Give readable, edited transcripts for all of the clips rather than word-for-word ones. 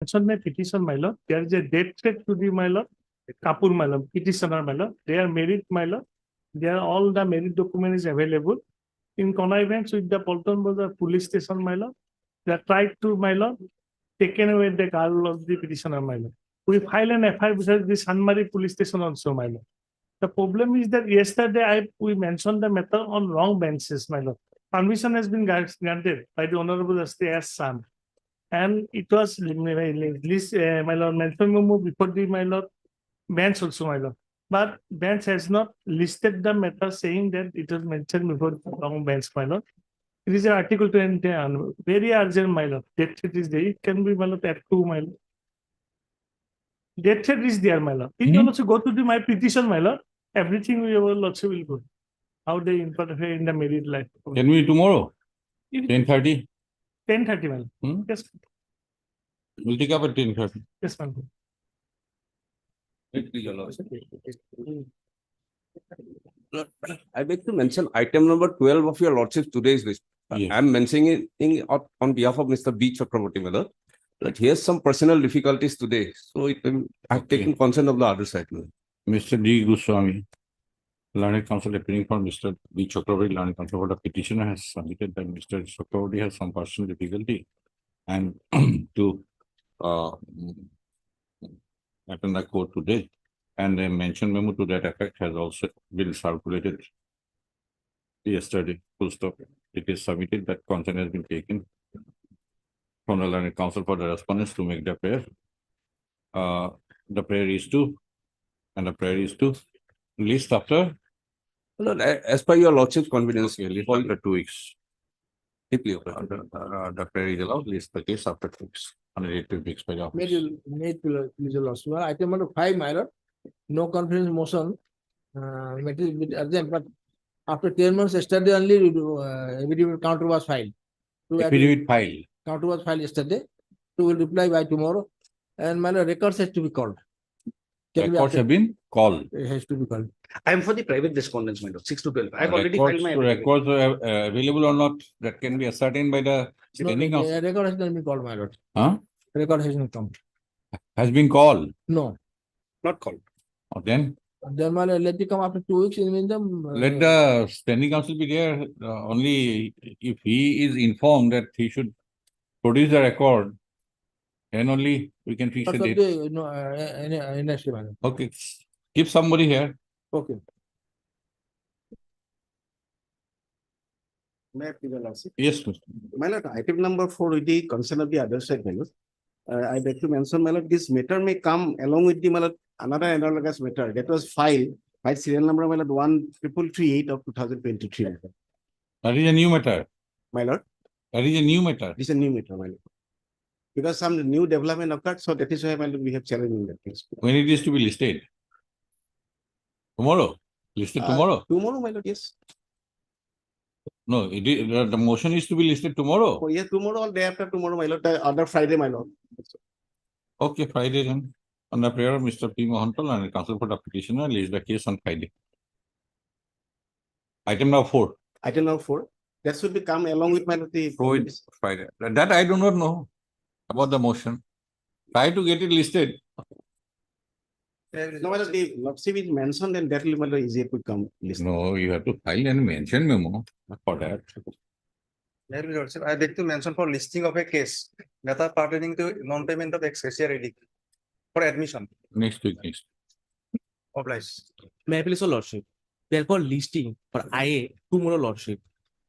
mentioned my petition, my lord. There is a death threat to the my lord, Kapur, my lord, petitioner, my lord. They are married, my lord. They are all the married document is available. In connivance with the Polton Bazaar police station, my lord, they are tried to, my lord, taken away the car of the petitioner, my lord. We file an FIR beside the Sanmari police station also, my lord. The problem is that yesterday we mentioned the matter on wrong benches, my lord. Permission has been granted by the Honorable Justice S. Sam. And it was released, my lord, mentioned memo before the, my lord, bench also, my lord. But bench has not listed the matter saying that it was mentioned before the wrong bench, my lord. It is Article 20, very urgent, my lord. Death threat is there. It can be, my lord, at 2, my lord. Death threat is there, my lord. If you also go to my petition, my lord, everything we will also will go. How they interfere in the married life. Can we tomorrow? 10:30? 10:30, my lord. Yes. We'll take up at 10:30. Yes, ma'am. I beg to mention item number 12 of your lordship's today's list. Yes. I am mentioning it on behalf of Mr. B. Chakraborty, my lord, that he has some personal difficulties today. So I've taken consent of the other side. Mr. D. Goswami, Learned Counsel appearing for Mr. B. Chakraborty, Learned Counsel for the petitioner has submitted that Mr. Chakraborty has some personal difficulty and to attend the court today. And a mention memo to that effect has also been circulated yesterday. Full stop. It is submitted that consent has been taken from the Learned Counsel for the respondents to make the prayer. The prayer is to, and the prayer is to list after. Lord, as per your lordship's convenience, For the 2 weeks. deeply. The prayer is allowed, list the case after 2 weeks. 180 weeks by the office. Item number 5, my lord. No confidence motion. It is a bit urgent, but after 10 months, yesterday only, affidavit counter was filed. Affidavit file. Counter was filed yesterday. We will reply by tomorrow. And my lord, records has to be called. Records have been called. It has to be called. I am for the private respondents, my lord, 6 to 12. I have already filed my affidavit. Records are available or not, that can be ascertained by the standing counsel. Record has not been called, my lord. Huh? Record has not come. Has been called. No. Not called. Or then Then my lord, let it come after 2 weeks. In the meantime, let the standing counsel be there. Only if he is informed that he should produce the record, then only we can fix the date. No, NST, my lord. Okay, keep somebody here. Okay. May I please, your lordship? Yes, Mr. My lord, item number 4 with the concern of the other side, my lord. I beg to mention, my lord, this matter may come along with the, my lord, another analogous matter that was filed by serial number, my lord, 13338 of 2023. That is a new matter. My lord, That is a new matter. this is a new matter, my lord. Because some new development occurred, so that is why, my lord, we have challenged in that case. When it is to be listed? Tomorrow? Listed tomorrow? Tomorrow, my lord, yes. No, it is, the motion is to be listed tomorrow. Oh, yes, tomorrow or day after tomorrow, my lord, the other Friday, my lord. Okay, Friday then. On the prayer of Mr. P. Mohantal and counsel for the petitioner, list the case on Friday. Item number 4. Item number 4. That should be come along with, my lord, the. Friday. That I do not know about the motion. Try to get it listed. No, my lord, the lordship is mentioned and that will, my lord, easier to come list. No, you have to file and mention memo for that. I beg to mention for listing of a case matter pertaining to non-payment of ex gratia relief for admission. Next week. Obliged. May I please, your lordship? Therefore, listing for IA, tomorrow, lordship.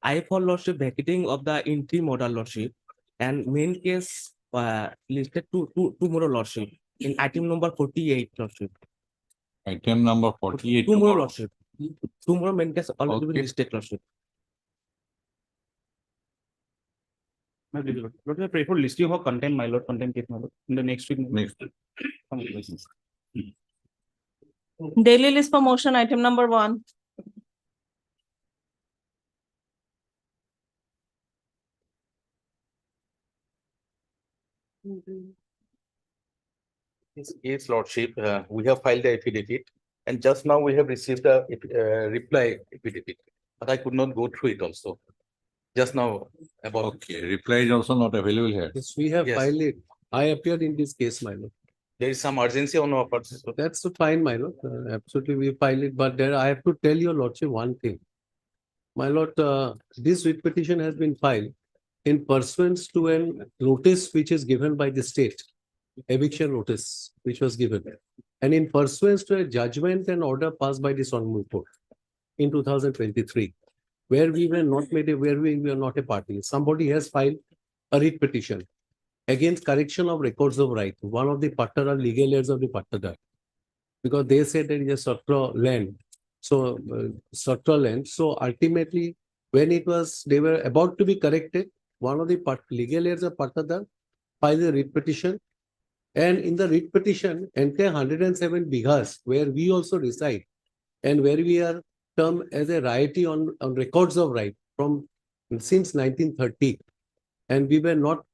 IA for lordship, bracketing of the interim order, lordship, and main case listed to tomorrow, lordship, in item number 48, lordship. Item number 48. Tomorrow, lordship. Tomorrow, main case already been Okay. listed, lordship. My lord, I pray for listing of content, my lord, content case, my lord, in the next week. Next. Daily list for motion, item number 1. Yes, lordship, we have filed the affidavit and just now we have received the reply affidavit, but I could not go through it also. Just now about. Okay, reply is also not available here. Yes, we have Yes. filed it. I appeared in this case, my lord. There is some urgency on our part. So That's fine, my lord. Absolutely, we file it, but there I have to tell your lordship one thing. My lord, this writ petition has been filed in pursuance to a notice which is given by the state, eviction notice which was given, and in pursuance to a judgment and order passed by this honorable court in 2023, where we were not a party. Somebody has filed a writ petition against correction of records of right, one of the Pattara legal heirs of the Pattara, because they said there is a Satra land. So, Satra land. So ultimately, when they were about to be corrected, one of the legal heirs of Pattara filed a writ petition. And in the writ petition, entire 107 bighas, where we also reside, and where we are termed as a righty on records of right from since 1930. And we were not,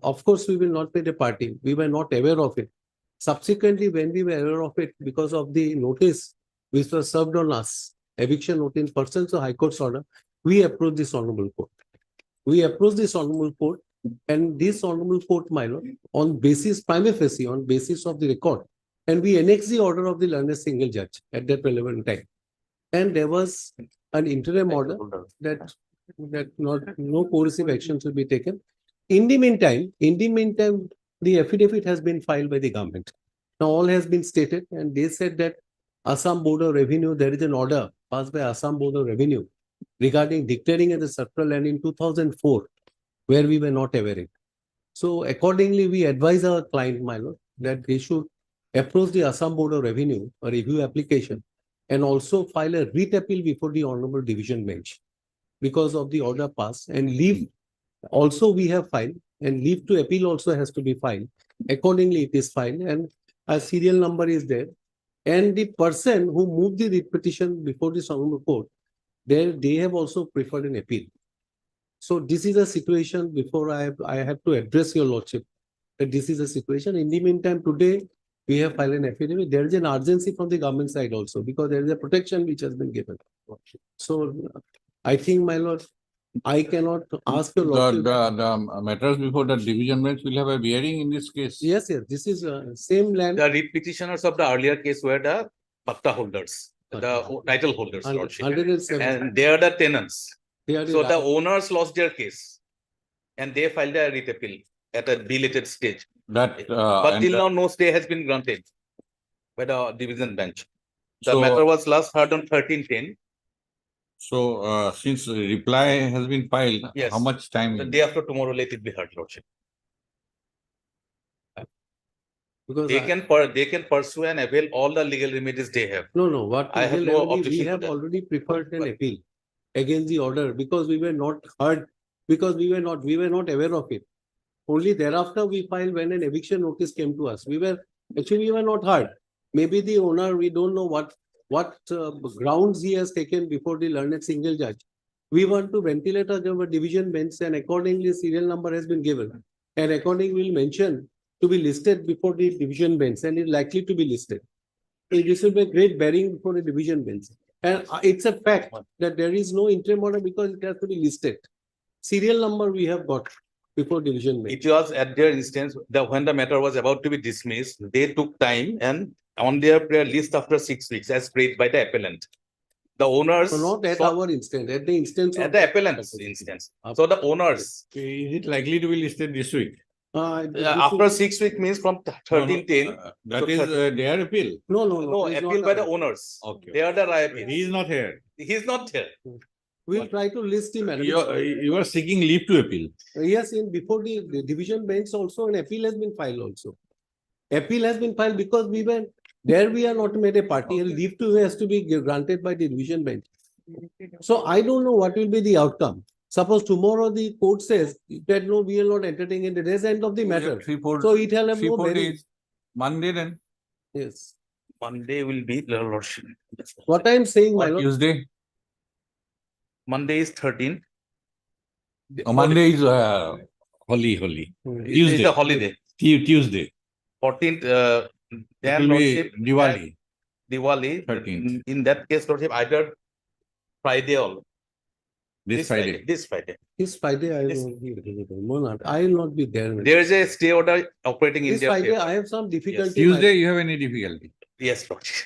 of course, we will not be the party. We were not aware of it. Subsequently, when we were aware of it, because of the notice which was served on us, eviction notice in pursuance of High Court's order, we approached this honorable court. And this honorable court, my lord, on basis, prima facie, on basis of the record, and we annexed the order of the learned single judge at that relevant time. And there was an interim order that no coercive actions will be taken. In the meantime, the affidavit has been filed by the government. Now all has been stated, and they said that Assam Board of Revenue, there is an order passed by Assam Board of Revenue regarding declaring as a surplus land in 2004, where we were not aware of. So accordingly, we advise our client, my lord, that they should approach the Assam Board of Revenue, a review application, and also file a writ appeal before the Honorable Division Bench because of the order passed, and leave also we have filed, and leave to appeal also has to be filed. Accordingly, it is filed, and a serial number is there. And the person who moved the writ petition before this honorable court, they have also preferred an appeal. So this is a situation before I have to address your lordship that this is a situation. In the meantime, today we have filed an affidavit. There is an urgency from the government side also because there is a protection which has been given. So I think, my lord, I cannot ask your lordship. The matters before the division bench will have a bearing in this case. Yes, this is same land. the read petitioners of the earlier case were the patta holders, the title holders, lordship. 107. And they are the tenants. They are So the owners lost their case and they filed a writ appeal at a belated stage. That But till now, no stay has been granted by the division bench. The So- matter was last heard on 13/10. So since the reply has been filed, Yes. how much time? The day after tomorrow, let it be heard, lordship. because They can pursue and avail all the legal remedies they have. no. What I have legal no remedy, objection we to have that. already preferred an appeal against the order because we were not heard, because we were not aware of it. Only thereafter we filed when an eviction notice came to us. We were not heard. Maybe the owner, we don't know what grounds he has taken before the learned single judge. We want to ventilate our division bench, and accordingly serial number has been given, and accordingly we will mention to be listed before the division bench, and is likely to be listed. So this will be a great bearing for the division bench. And it's a fact that there is no interim order because it has to be listed. Serial number we have got before division bench. It was at their instance that when the matter was about to be dismissed, they took time and on their prayer list after 6 weeks as prayed by the appellant. The owners. So not at sought- our instance, at the instance At of. the appellant's instance. So the owners, Is it likely to be listed this week? after 6 weeks means from 13/10. That is their appeal. No, No, it is appeal not by the our- owners. Okay. They are the right. He is not here. He is not here. We'll try to list him. You are seeking leave to appeal. Yes, before the division bench also, an appeal has been filed also. Appeal has been filed because we are not made a party, and leave to has to be granted by the division bench. So I don't know what will be the outcome. Suppose tomorrow the court says that no, we are not entertaining it, there's the end of the matter. So it will have no bearing. days. Monday then. Yes. Monday will be the lordship. What I am saying, my Or lord, Tuesday. Monday is 13. Monday is holy. It's a holiday. Tuesday. 14th, It then will be lordship. Diwali. Diwali. 13th. In that case, lordship, either Friday or This Friday. This Friday. This Friday, I Yes. will not be available. No, not, I will not be there. There is a stay order operating in This their Friday, favor. I have some difficulty. Tuesday, you have any difficulty? Yes, Lord. So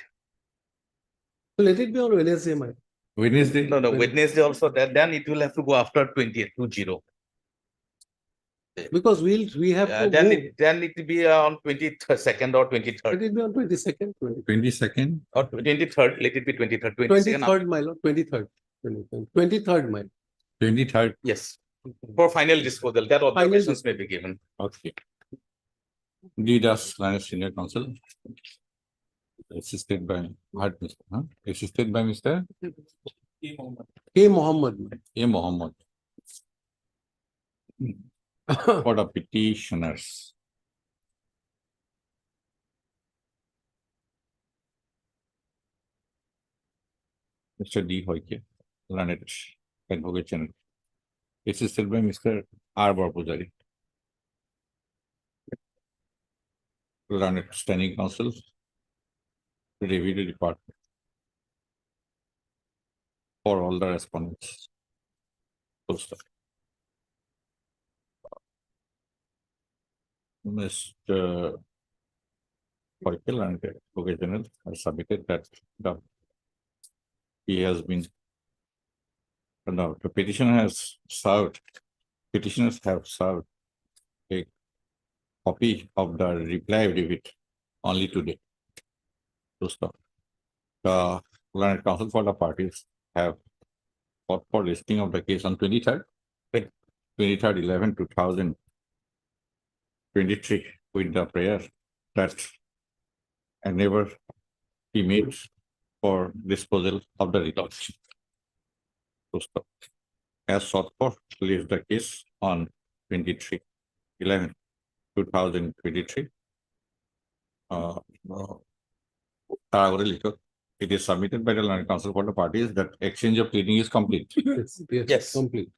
let it be on Wednesday, my. Wednesday? No, no, When- Wednesday also, then it will have to go after 20th, 20. Because we have to Then move. then it will be on 22nd or Let 23rd it be on 22nd, 22nd? or 23rd. Let it be 23rd, 22nd. 23rd, my lord, 23rd. 23rd, my. 23rd. Yes, for final disposal, that observations may be given. Okay. Lead us, Senior Counsel. Assisted by, assisted by Mr. K. Mohammed. A. Mohammed. For the petitioners. Mr. D. Hoike, learned advocate general. Assisted by Mr. R. Barpujari. Learned standing counsel. Review department. For all the respondents. Full stop. Mr. Hoike, learned advocate general, has submitted that he has been. No, the petitioner has served, petitioners have served a copy of the reply affidavit only today. To stop. The learned counsel for the parties have fought for listing of the case on 23rd, 23rd 11/2023 with the prayer that endeavor be made for disposal of the result. To stop. As sought for, list the case on 23/11/2023. It is submitted by the learned counsel for the parties that exchange of pleading is complete. Yes. Complete.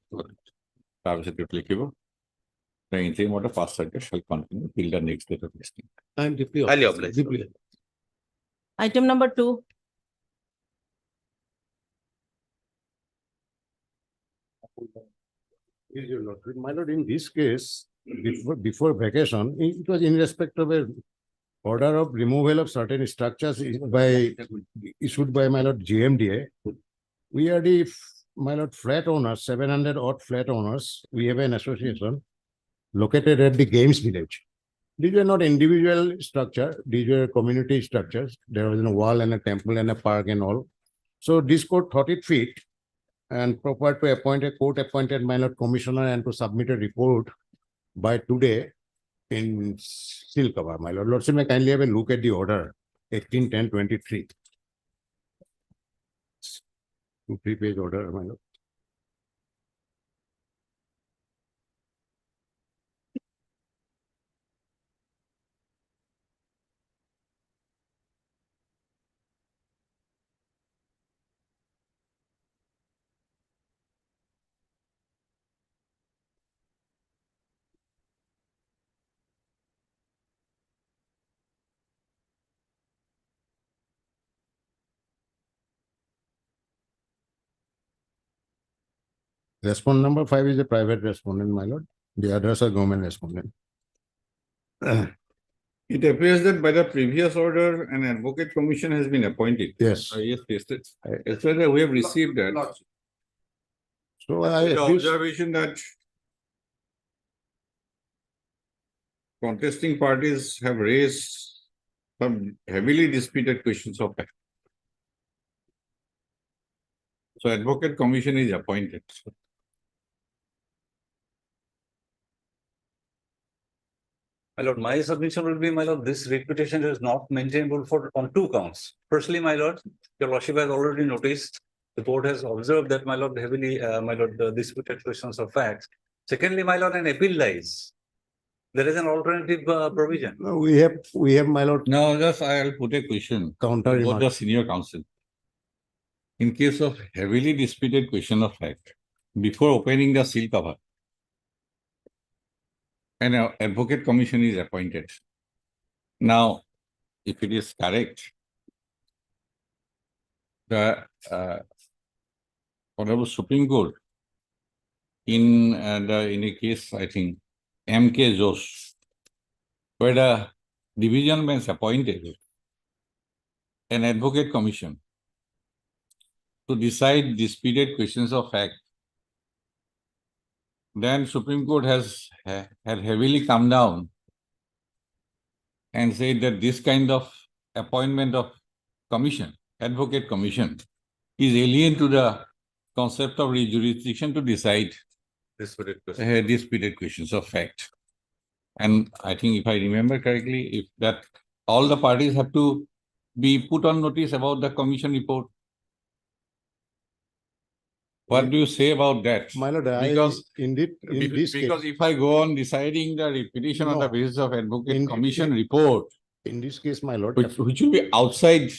The interim order fast circuit shall continue till the next date of listing. I am deeply. Highly obliged, obliged. deeply. Item number 2. Is your lord, my lord, in this case, before vacation, it was in respect of a order of removal of certain structures issued by my lord GMDA. We are the, my lord, flat owners, 700 odd flat owners. We have an association located at the Games Village. These were not individual structure, these were community structures. There was a wall and a temple and a park and all. So this court thought it fit and proper to appoint a court appointed my lord commissioner and to submit a report by today in seal cover. My lord, lordship may kindly have a look at the order 18/10/23. 2-3 page order, my lord. Respondent number 5 is a private respondent, my lord. The others are government respondent. It appears that by the previous order, an advocate commission has been appointed. Yes. Yes, yes. As far as we have received that. So I The at least, observation that contesting parties have raised some heavily disputed questions of fact. So advocate commission is appointed. My lord, my submission will be, my lord, this reputation is not maintainable on 2 counts. Firstly, my lord, your lordship has already noticed, the court has observed that, my lord, heavily, my lord, the disputed questions of facts. Secondly, my lord, an appeal lies. There is an alternative provision. no, we have, my lord, Now, just I'll put a question. counter About the remark. senior counsel. In case of heavily disputed question of fact, before opening the seal cover, an advocate commission is appointed. Now, if it is correct, the Honorable Supreme Court in a case, I think, M.K. Josh, where the division bench appointed an advocate commission to decide disputed questions of fact. Then Supreme Court had heavily come down and said that this kind of appointment of commission, advocate commission, is alien to the concept of jurisdiction to decide disputed questions of fact. And I think if I remember correctly, if that all the parties have to be put on notice about the commission report. What do you say about that? My lord, Because indeed, in this because case, if I go on deciding the petition on the No. basis of advocate In- commission report, in this case, my lord, which will be outside.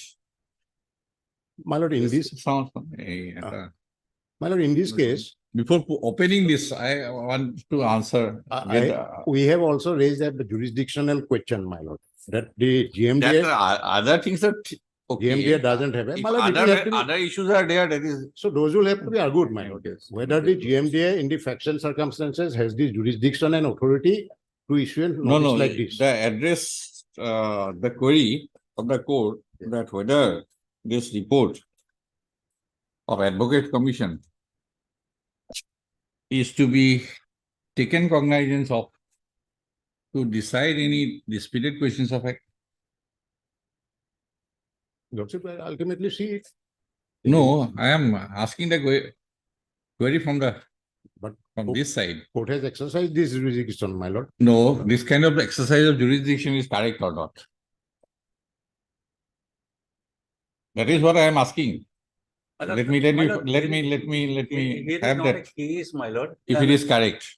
my lord, in this, sounds. my lord, in this case, Before opening this, I want to answer. we have also raised that the jurisdictional question, my lord, that the That GMDA, other things that. Okay. GMDA doesn't have. If My lord, it will have to be- other issues are there, that is. So those will have to be argued, my lord. Whether the GMDA in the factual circumstances has the jurisdiction and authority to issue a No, notice no, like this. the address, the query of the court that whether this report of advocate commission is to be taken cognizance of to decide any disputed questions of fact. Lordship, I ultimately see it. No, I am asking the query from But this side. court has exercised this jurisdiction, my lord. No, this kind of exercise of jurisdiction is correct or not? That is what I am asking. Let me My lord, have It is not a that, case, my lord. if it is correct.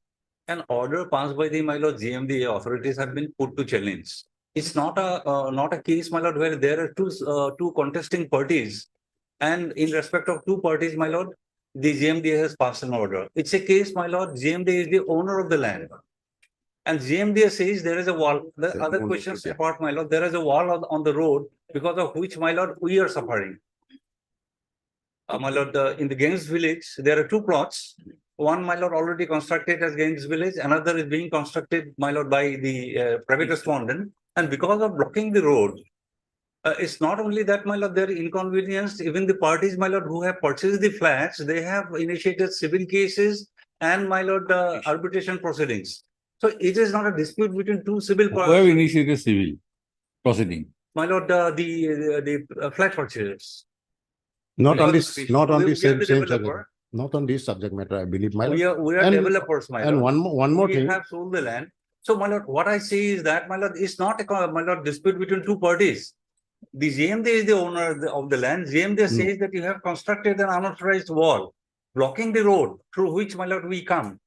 An order passed by the, my lord, GMDA authorities have been put to challenge. It's not a case, my lord, where there are two contesting parties. And in respect of two parties, my lord, the GMDA has passed an order. It's a case, my lord, GMDA is the owner of the land. And GMDA says there is a wall. The other questions apart, my lord, there is a wall on the road because of which, my lord, we are suffering. My lord, in the Games Village, there are two plots. One, my lord, already constructed as Games Village. Another is being constructed, my lord, by the private respondent. And because of blocking the road, it's not only that, my lord, they're inconvenienced. Even the parties, my lord, who have purchased the flats, they have initiated civil cases and, my lord, arbitration proceedings. So it is not a dispute between two civil Who have parties. initiated civil proceeding? My lord, the flat purchasers. Not on Because this, not on we this are same the subject, developer. not on this subject matter, I believe, my lord. We are And- developers, my And lord. one more We thing, have sold the land. So, my lord, what I say is that, my lord, it's not a, my lord, dispute between two parties. The GMDA is the owner of the land. GMDA says that you have constructed an unauthorized wall, blocking the road through which, my lord, we come.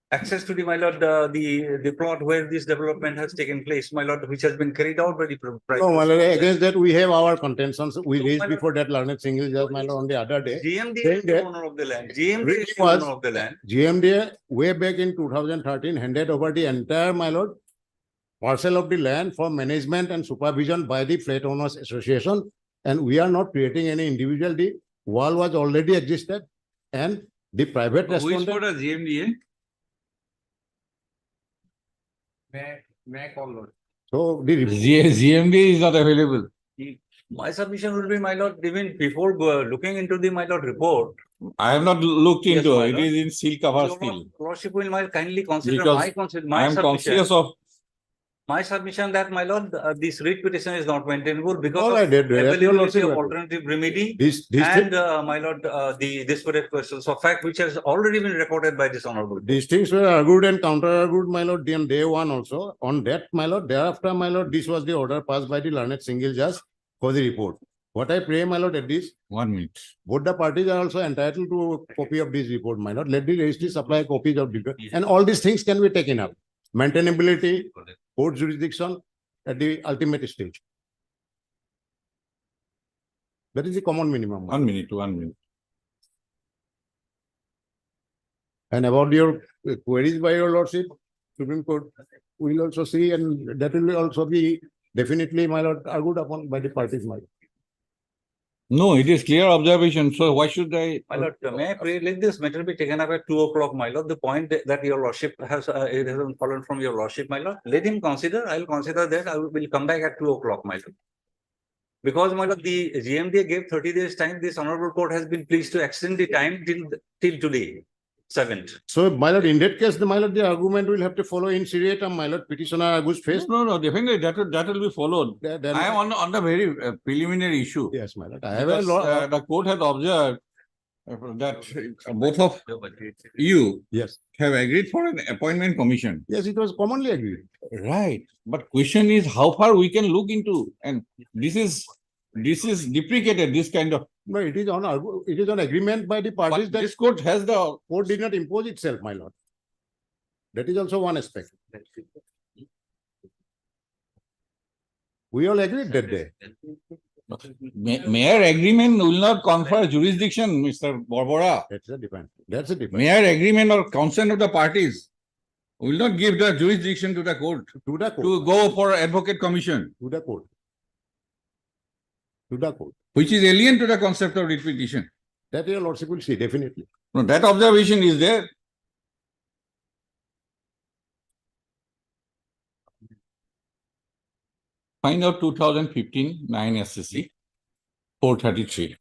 Access to the, my lord, the plot where this development has taken place, my lord, which has been carried out by the private. no, my lord, against that, we have our contentions. We No, raised my lord. before that learned single judge, my lord, on the other day. GMDA saying is the that owner of the land. GMDA really is the was- owner of the land. GMDA way back in 2013 handed over the entire, my lord, parcel of the land for management and supervision by the Flat Owners Association. And we are not creating any individual. The wall was already existed and the private Which for respondent. the GMDA? So the GMDA is not available. My submission will be, my lord, even before looking into the, my lord, report. I have not looked Yes, into my it. It lord. is in seal cover Your still. lordship will kindly consider Because my I am conscious submission. of. My submission that, my lord, this writ petition is not maintainable because All of I did, your availability lordship, of alternative remedy this and, my lord, the disparate questions of fact which has already been recorded by this honorable. these things were argued and counter-argued, my lord, on day one also. On that, my lord, thereafter, my lord, this was the order passed by the learned single judge for the report. What I pray, my lord, at this, 1 minute. both the parties are also entitled to a copy of this report, my lord. Let the registry supply copies of the, and all these things can be taken up. Maintainability, court jurisdiction at the ultimate stage. That is the common minimum. my 1 lord. minute, 1 minute. And about your queries by your lordship, Supreme Court will also see, and that will also be definitely, my lord, argued upon by the parties, my lord. No, it is clear observation. So why should I? My lord, may I pray, let this matter be taken up at 2 o'clock, my lord. The point that your lordship has, it hasn't fallen from your lordship, my lord. Let him consider, I will consider that, I will come back at 2 o'clock, my lord. Because, my lord, the GMDA gave 30 days time, this honorable court has been pleased to extend the time till today, 7th. So, my lord, in that case, my lord, the argument will have to follow in seriatim, my lord, petitioner Agus face. No, definitely that will be followed. I am on the very preliminary issue. Yes, my lord. I have a Because, law. the court has observed that both of you Yes. have agreed for an appointment commission. Yes, it was commonly agreed. Right. But question is how far we can look into, and this is deprecated, this kind of. No, it is on agreement by the parties But that this court has the. court did not impose itself, my lord. That is also one aspect. We all agreed that day. Mayor agreement will not confer jurisdiction, Mr. Barbara. That's a different. That's a different. Mayor agreement or consent of the parties will not give the jurisdiction to the court To the court. to go for advocate commission, To the court. To the court. which is alien to the concept of writ petition. That your lordship will see, definitely. No, that observation is there. Find out 2015 9 SCC 433.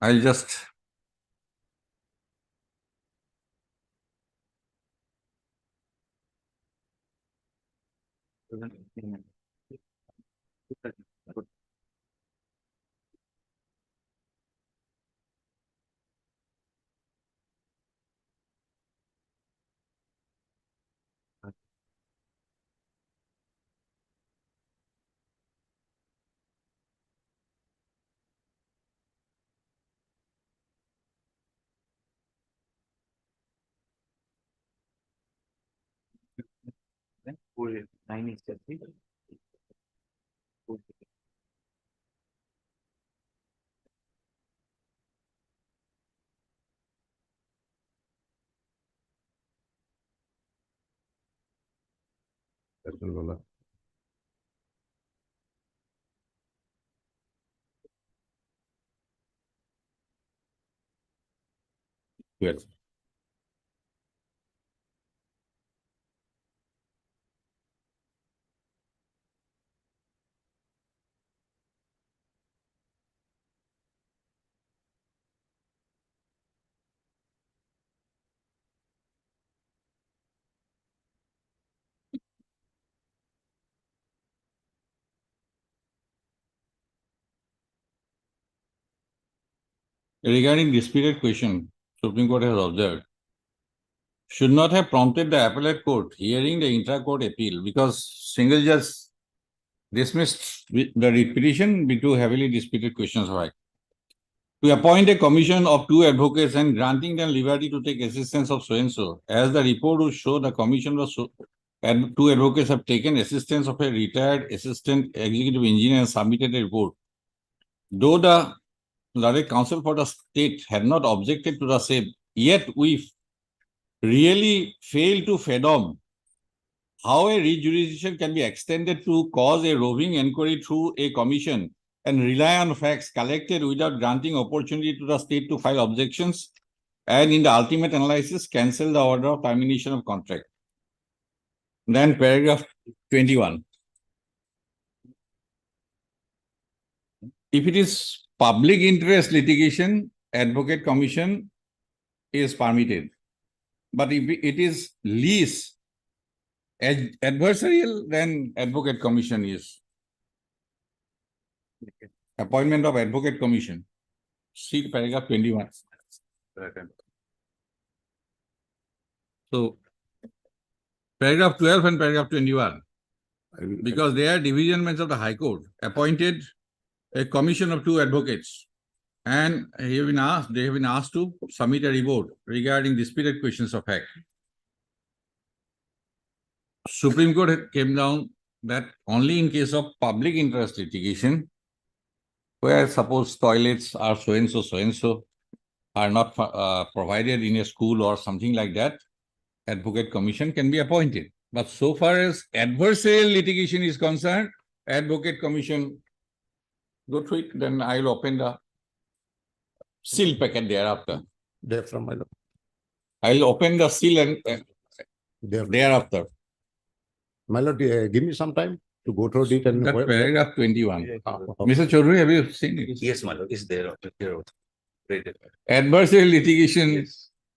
I'll just. That's all, Lola. Yes. Regarding disputed question, Supreme Court has observed, should not have prompted the appellate court hearing the intra-court appeal because single judge dismissed the writ petition due to heavily disputed questions of fact. To appoint a commission of 2 advocates and granting them liberty to take assistance of so-and-so, as the report would show, the commission was and 2 advocates have taken assistance of a retired assistant executive engineer and submitted a report. Though the Direct Counsel for the state had not objected to the same, yet we really fail to fathom how a rejurisdiction can be extended to cause a roving inquiry through a commission and rely on facts collected without granting opportunity to the state to file objections, and in the ultimate analysis, cancel the order of termination of contract. Then paragraph 21. If it is public interest litigation, advocate commission is permitted. But if it is lease, adversarial, then advocate commission is. Appointment of advocate commission. See paragraph 21. So, paragraph 12 and paragraph 21. Because they are divisionments of the High Court, appointed a commission of 2 advocates, and they have been asked to submit a report regarding disputed questions of fact. Supreme Court came down that only in case of public interest litigation, where suppose toilets are so-and-so, are not provided in a school or something like that, advocate commission can be appointed. But so far as adversarial litigation is concerned, Advocate Commission. Go through it, then I'll open the seal packet thereafter. Therefore, my lord. I'll open the seal and thereafter. My lord, give me some time to go through it and. That paragraph 21. Ah, Mr. Chaudhary, have you seen it? Yes, my lord, is there. Read it. Adversarial litigation,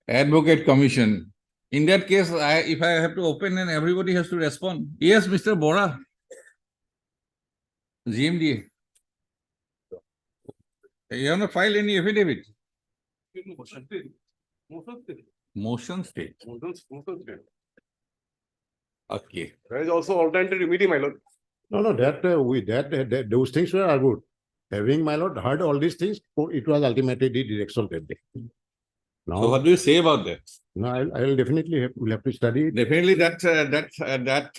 Advocate Commission. In that case, if I have to open, then everybody has to respond. Yes, Mr. Bora. GMD. You have not filed any affidavit. Motion state. Okay. There is also alternative remedy, my lord. No, those things were good. Having, my lord, heard all these things, it was ultimately the direction that day. So Now, what do you say about that? no, I'll definitely will have to study it. Definitely that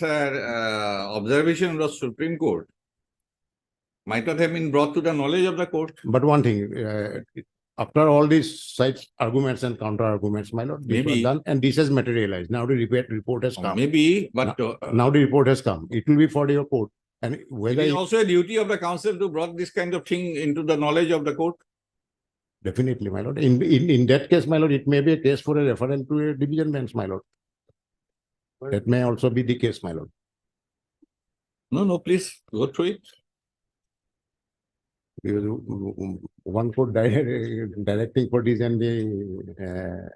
observation of the Supreme Court might not have been brought to the knowledge of the court. But one thing, after all these sides arguments and counter arguments, my lord, this was Maybe. done and this has materialized. Now the report has come. Maybe, but Now the report has come. It will be for your court. And it whether is also a duty of the council to brought this kind of thing into the knowledge of the court. definitely, my lord. In that case, my lord, it may be a case for a referral to a division bench, my lord. That may also be the case, my lord. No, please go through it. Because one court directing for this and the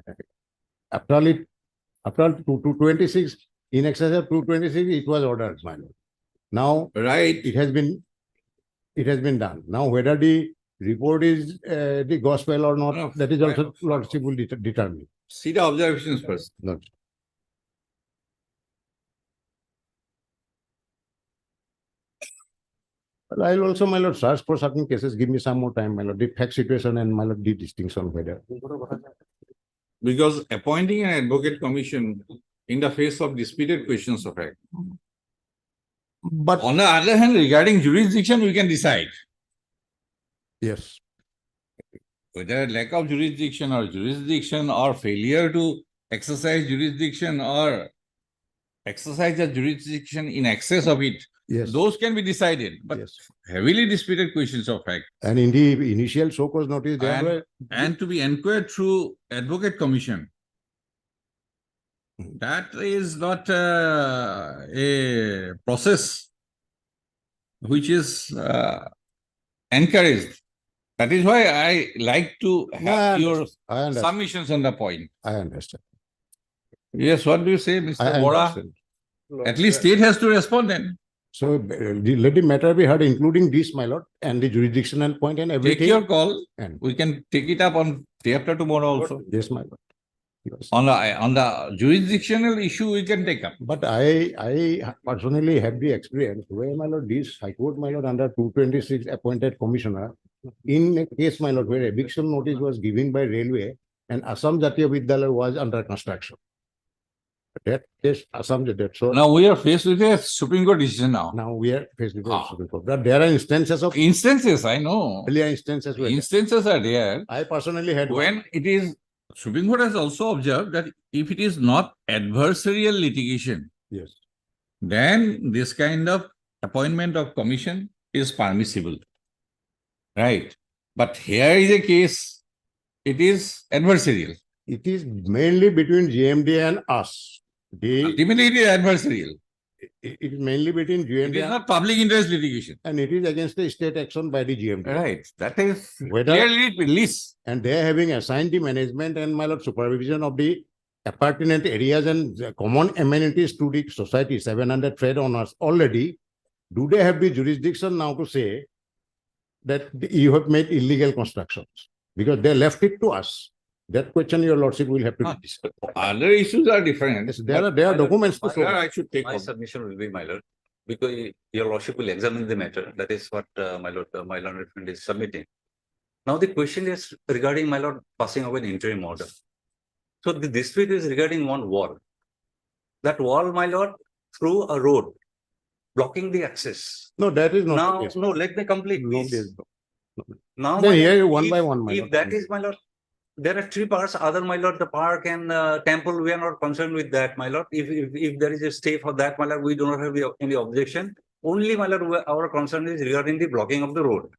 after all 226, in excess of 226, it was ordered, my lord. Now Right. it has been done. Now whether the report is the gospel or not, No, that is also lordship will determine. See the observations first. No. But I'll also, my lord, search for certain cases. Give me some more time, my lord. The fact situation and my lord, the distinction whether. Because appointing an advocate commission in the face of disputed questions of fact. But On the other hand, regarding jurisdiction, we can decide yes, whether lack of jurisdiction or failure to exercise jurisdiction or exercise the jurisdiction in excess of it. yes, Those can be decided, but yes. heavily disputed questions of fact And in the initial show cause notice, there And- were and to be inquired through advocate commission. That is not a process which is encouraged. That is why I like to have your I understand. submissions on the point. I understand. Yes, what do you say, Mr. I Bora? understand. At least state has to respond then. So let the matter be heard, including this, my lord, and the jurisdictional point and Take everything. your call. And We can take it up on day after tomorrow also. yes, my lord. Yes. On the jurisdictional issue, we can take up. But I personally have the experience where, my lord, this High Court, my lord, under 226 appointed commissioner, in a case, my lord, where eviction notice was given by railway and Assam Jatiya Vidyalaya was under construction. That case, Assam Jatiya. So Now we are faced with a Supreme Court decision now. now we are faced with the Ah. Supreme Court. But there are instances of Instances, I know. earlier instances where Instances are there. I personally had one. When it is, Supreme Court has also observed that if it is not adversarial litigation, Yes. then this kind of appointment of commission is permissible. Right? But here is a case, it is adversarial. It is mainly between GMD and us. Ultimately, it is adversarial. It is mainly between It GMD is not public interest litigation. and it is against the state action by the GMD. Right? That is Whether- clearly released. And they are having assigned the management and, my lord, supervision of the appurtenant areas and the common amenities to the society, 700 trade owners already. Do they have the jurisdiction now to say that you have made illegal constructions? Because they left it to us. That question, your lordship, will have to Ah. discuss. Other issues are different. Yes, there are documents to There show. I should take My on. submission will be, my lord, because your lordship will examine the matter. That is what my learned friend is submitting. Now the question is regarding, my lord, passing of an interim order. So the dispute is regarding one wall. That wall, my lord, through a road, blocking the access. No, that is not the Now, case. no, let me complete, No, please. there is no. Now, Then my here lord, one by if- one, my If lord. that is, my lord, there are three parts, other, my lord, the park and temple, we are not concerned with that, my lord. If there is a stay for that, my lord, we do not have any objection. Only, my lord, our concern is regarding the blocking of the road.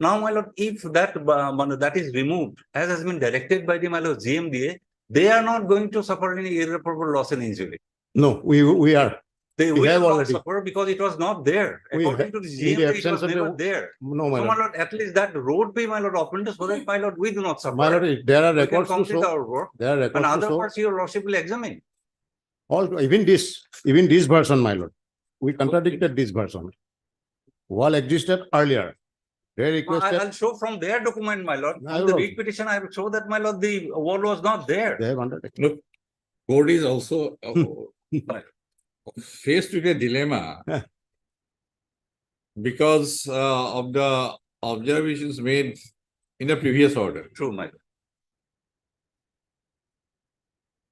Now, my lord, if that is removed, as has been directed by the, my lord, GMDA, they are not going to suffer any irreparable loss and injury. No, we are. They We will have not already. suffer because it was not there. We According have- to the in the GMDA, it absence was of never the- there. No, my So, my lord. lord, at least that road be, my lord, opened so that, my lord, we do not suffer. My lord, there are We can records to complete show. our work. There are And records to other show. parts your lordship will examine. All, even this version, my lord. We contradicted this version. Wall existed earlier. They requested, I'll show from their document, my lord. I On the will read petition, I will show that, my lord, the wall was not there. they have undertaken. Look, court is also faced with a dilemma because of the observations made in the previous order. True, my lord.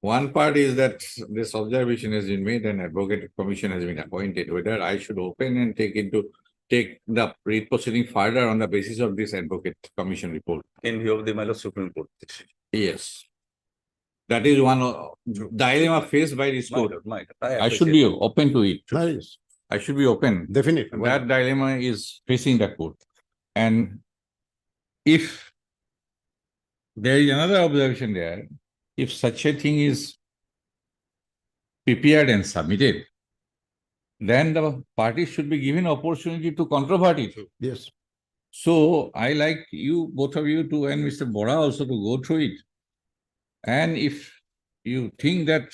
One part is that this observation has been made and advocate commission has been appointed, whether I should open and take the read proceeding further on the basis of this advocate commission report. In view of the, my lord, Supreme Court decision. Yes. That is one dilemma faced by this My court. lord, my lord. I should be open to it. Nice. I should be open. Definitely. That dilemma is facing the court. And if there is another observation there, if such a thing is prepared and submitted, then the parties should be given opportunity to controvert it. Yes. So I like you, both of you to, and Mr. Bora also to go through it. And if you think that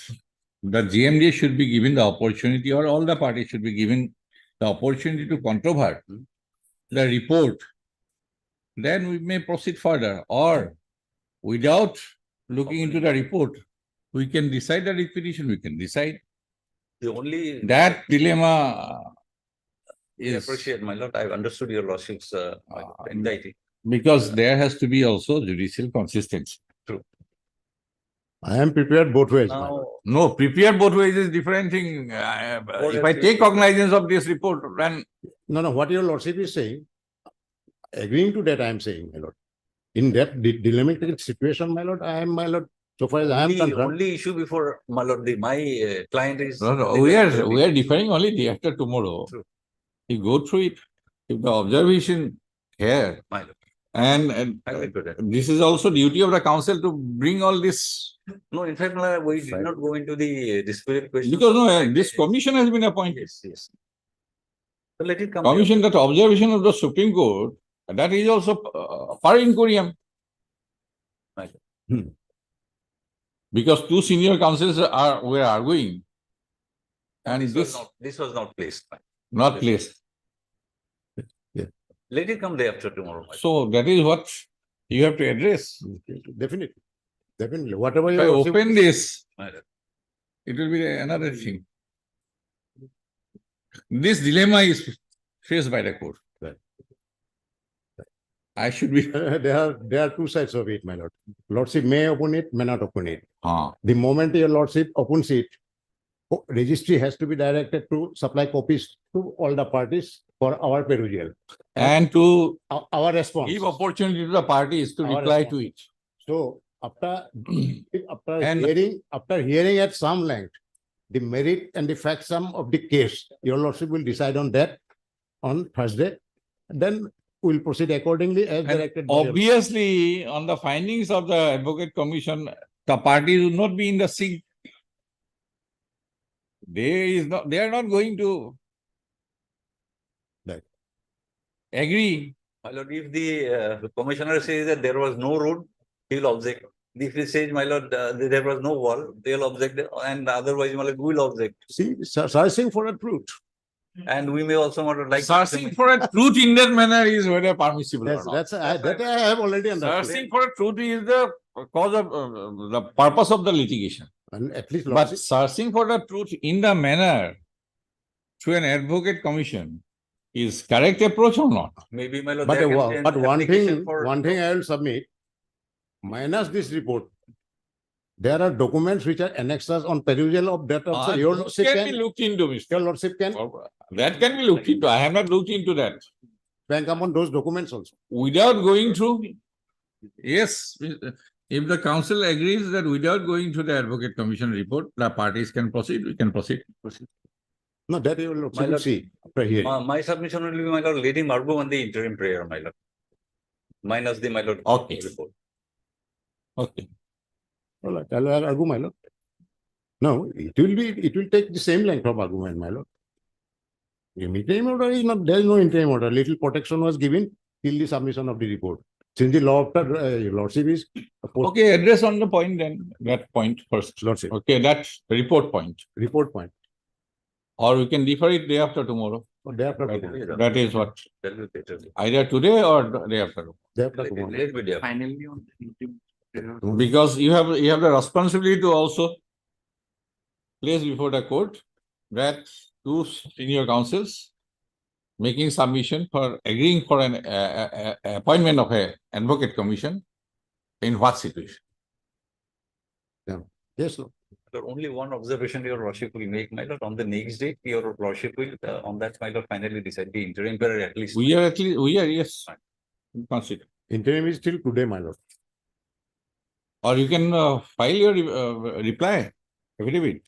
the GMDA should be given the opportunity or all the parties should be given the opportunity to controvert the report, then we may proceed further. Or without looking into the report, we can decide the petition, we can decide. The only. That dilemma I is appreciate, my lord. I've understood your lordship's anxiety. because there has to be also judicial consistency. I am prepared both ways. my lord. Now, No, prepare both ways is different thing. If I take cognizance of this report, then No, what your lordship is saying, agreeing to that, I am saying, my lord. In that dilemmatic situation, my lord, I am, my lord, so far as I am the concerned. only issue before, my lord, my client is. we are deferring only day after tomorrow. True. You go through it. If the observation here My lord. and I agree to that. this is also duty of the council to bring all this No, in fact, my lord, we did not go into the disparate question. because no, this commission has been appointed. Yes, yes. So let it come. Commission, that observation of the Supreme Court, that is also per inquiry. Right. Because two senior councils were arguing. And This was not placed. not placed. Let it come day after tomorrow. my lord. So that is what you have to address. Definitely. Definitely. Whatever If I your lordship. open this, My lord. it will be another thing. This dilemma is faced by the court. Right. I should be. There are two sides of it, my lord. Lordship may open it, may not open it. Ah, The moment your lordship opens it, registry has to be directed to supply copies to all the parties for our perusal. and to Our response. give opportunity to the parties to Our reply to it. So after And- hearing at some length, the merit and the fact sum of the case, your lordship will decide on that on Thursday. Then we'll proceed accordingly as And directed. by your- obviously, on the findings of the Advocate Commission, the parties will not be in the sync. They are not going to Right. agree. My lord, if the commissioner says that there was no road, he will object. If he says, my lord, there was no wall, they will object, and otherwise, my lord, we will object. See, searching for a truth. And we may also want to like. Searching for a truth in that manner is whether permissible or not. That I have already understood. Searching for a truth is the cause of the purpose of the litigation. And at least But lordship, searching for the truth in the manner through an advocate commission is correct approach or not? Maybe, my lord. but there can be an one application for- thing I will submit, minus this report, there are documents which are annexes on perusal of that also. Your Those lordship can be can, looked into, Mr. your lordship can That can be looked into. I have not looked into that. come on those documents also. Without going through, yes, if the council agrees that without going through the advocate commission report, the parties can proceed, we can proceed. No, that you will My lord, see after hearing. My submission will be, my lord, let him argue on the interim prayer, my lord. Minus the, my lord. Okay. Report. Okay. All right, I'll argue, my lord. No, it will take the same length of argument, my lord. Interim order is not, there is no interim order. Little protection was given till the submission of the report. Since the law of the lordship is. Okay, address on the point then, that point first. Lordship, Okay, that's the report point. report point. Or we can defer it day after tomorrow. Or day after That- tomorrow. That is what, That will be better. either today or the day after. Day after tomorrow. Let me there. Finally, on the interim. Because you have the responsibility to also place before the court that two senior counsels making submission for agreeing for an appointment of a advocate commission in what situation? Yes, Lord. Lord, only one observation your lordship will make, my lord. On the next day, your lordship will, on that, my lord, finally decide the interim period at least. We are yes. Consider. Interim is till today, my lord. Or you can file your reply affidavit.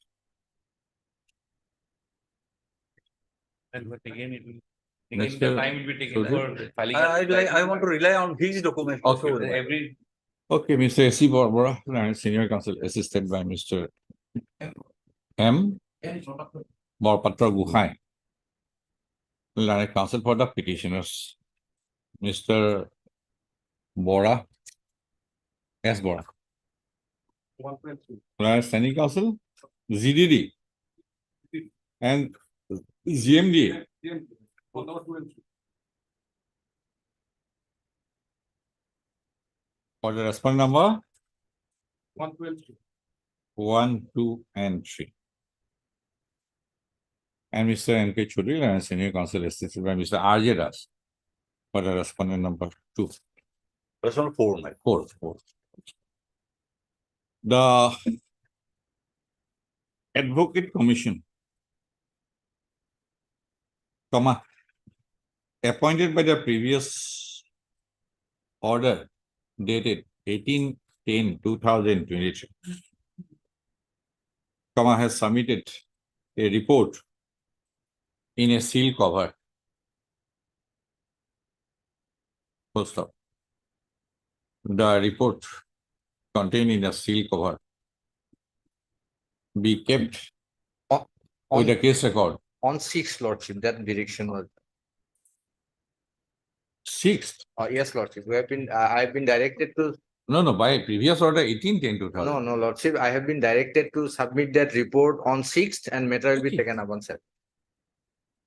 And but again, it will, Next, again, the time will be taken so for filing. I want to rely on his document. Okay. also. Every, Okay, Mr. S.C. Barbara, senior counsel assisted by Mr. M. Borpatra Guhai. Counsel for the petitioners. Mr. Bora. S. Bora. Standing counsel, ZDD. And GMD. For the respondent number 1, 2, and 3. And Mr. N.K. Choudhury, senior counsel assisted by Mr. R.J. Das for the respondent number 2. That's on 4, my. 4. The Advocate Commission, appointed by the previous order dated 18/10/2023, has submitted a report in a seal cover. Full stop. The report contained in a seal cover be kept with the case record. On 6th, Lordship, that direction was. 6th. Yes, Lordship, we have been, I've been directed to, No, by previous order 18/10/2000. no, Lordship, I have been directed to submit that report on 6th and matter will be taken up on 7th.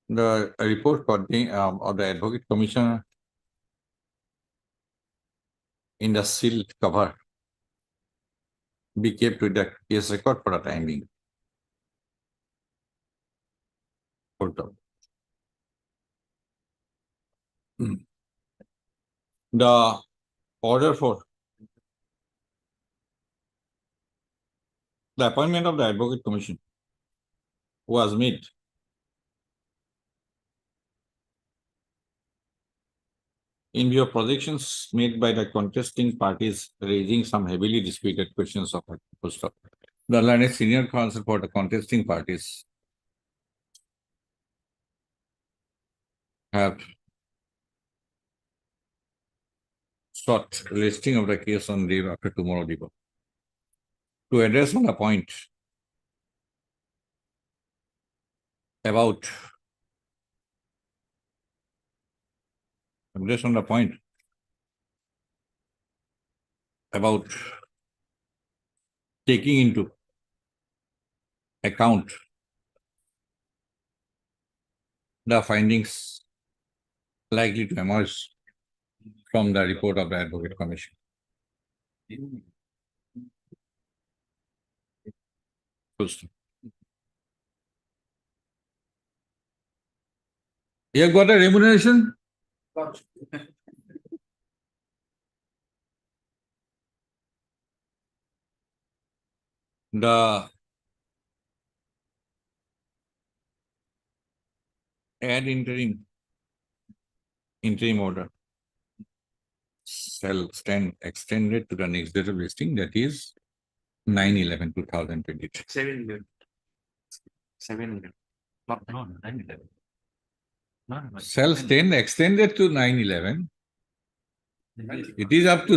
The report contain of the Advocate Commissioner in the sealed cover be kept with the case record for the time being. Hold on. The order for the appointment of the Advocate Commission was made in view of projections made by the contesting parties raising some heavily disputed questions of post-op. The learned senior counsel for the contesting parties have sought listing of the case on day after tomorrow. To address on the point about taking into account the findings likely to emerge from the report of the Advocate Commission. You have got a remuneration? The interim order shall stand extended to the next date of listing, that is 9/11/2023. 7 million. 7 million. No, 9/11. No. Shall stand extended to 9/11. It is up to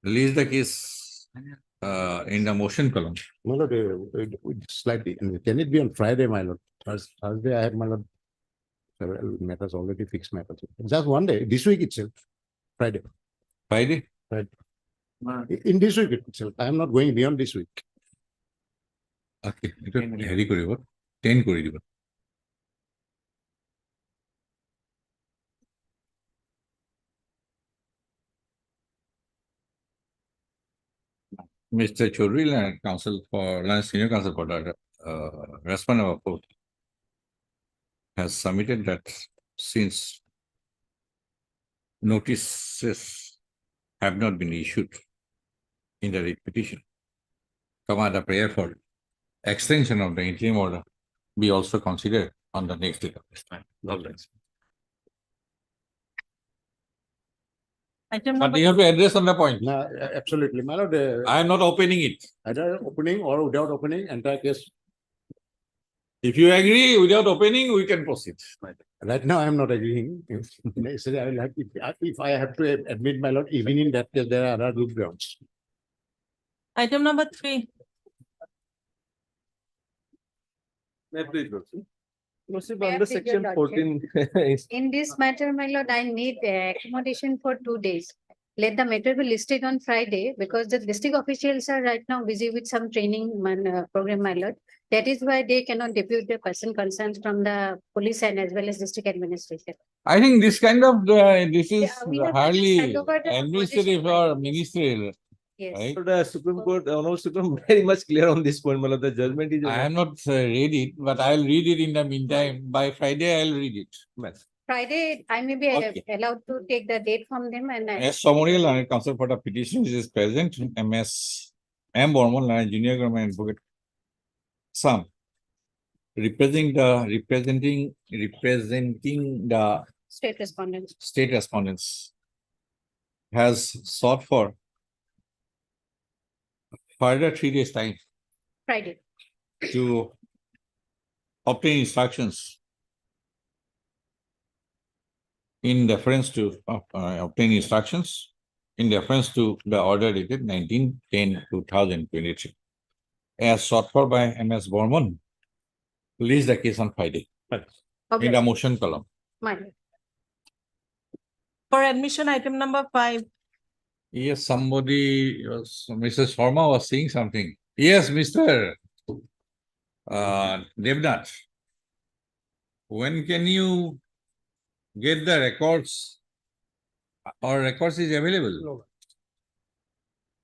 release the case in the motion column. My lord, slightly, can it be on Friday, my lord? Thursday, I have, my lord, several matters already fixed matters. Just one day, this week itself, Friday. Friday? In this week itself, I am not going beyond this week. Okay, এটা হেৰি কৰিব 10 কৰি দিব। Mr. Chaudhary and Council for Senior Council for the respondent of court has submitted that since notices have not been issued in the writ petition, command a prayer for extension of the interim order be also considered on the next date of this time. Item But number, you have to address on the point. No, absolutely, my lord. I am not opening it. Either opening or without opening, entire case. If you agree without opening, we can proceed. Right now, I am not agreeing. Yesterday, I will have, if I have to admit, my lord, even in that case, there are other good grounds. item number 3. Under section 14. In this matter, my lord, I need accommodation for 2 days. Let the matter be listed on Friday because the district officials are right now busy with some training program, my lord. That is why they cannot depute the person concerned from the police and as well as district administration. I think this kind of, this is we have to hardly hand over the administrative position. or ministerial, Yes. right? The Supreme Court, Honorable Supreme, very much clear on this point, my lord. The judgment is. I have not read it, but I'll read it in the meantime. By Friday, I'll read it. Friday, I may be Okay. allowed to take the date from them and S. Somorial and Council for the petition is present. MS M. Bormon and Junior Government Advocate. Some representing the state respondents. state respondents has sought for further 3 days time Friday. to obtain instructions in deference to obtain instructions in deference to the order dated 19/10/2023 as sought for by MS Bormon. Release the case on Friday in the motion column. My For admission, item number 5. Yes, somebody, Mr. Sharma was saying something. Yes, Mr. Devnath. When can you get the records? Or records is available?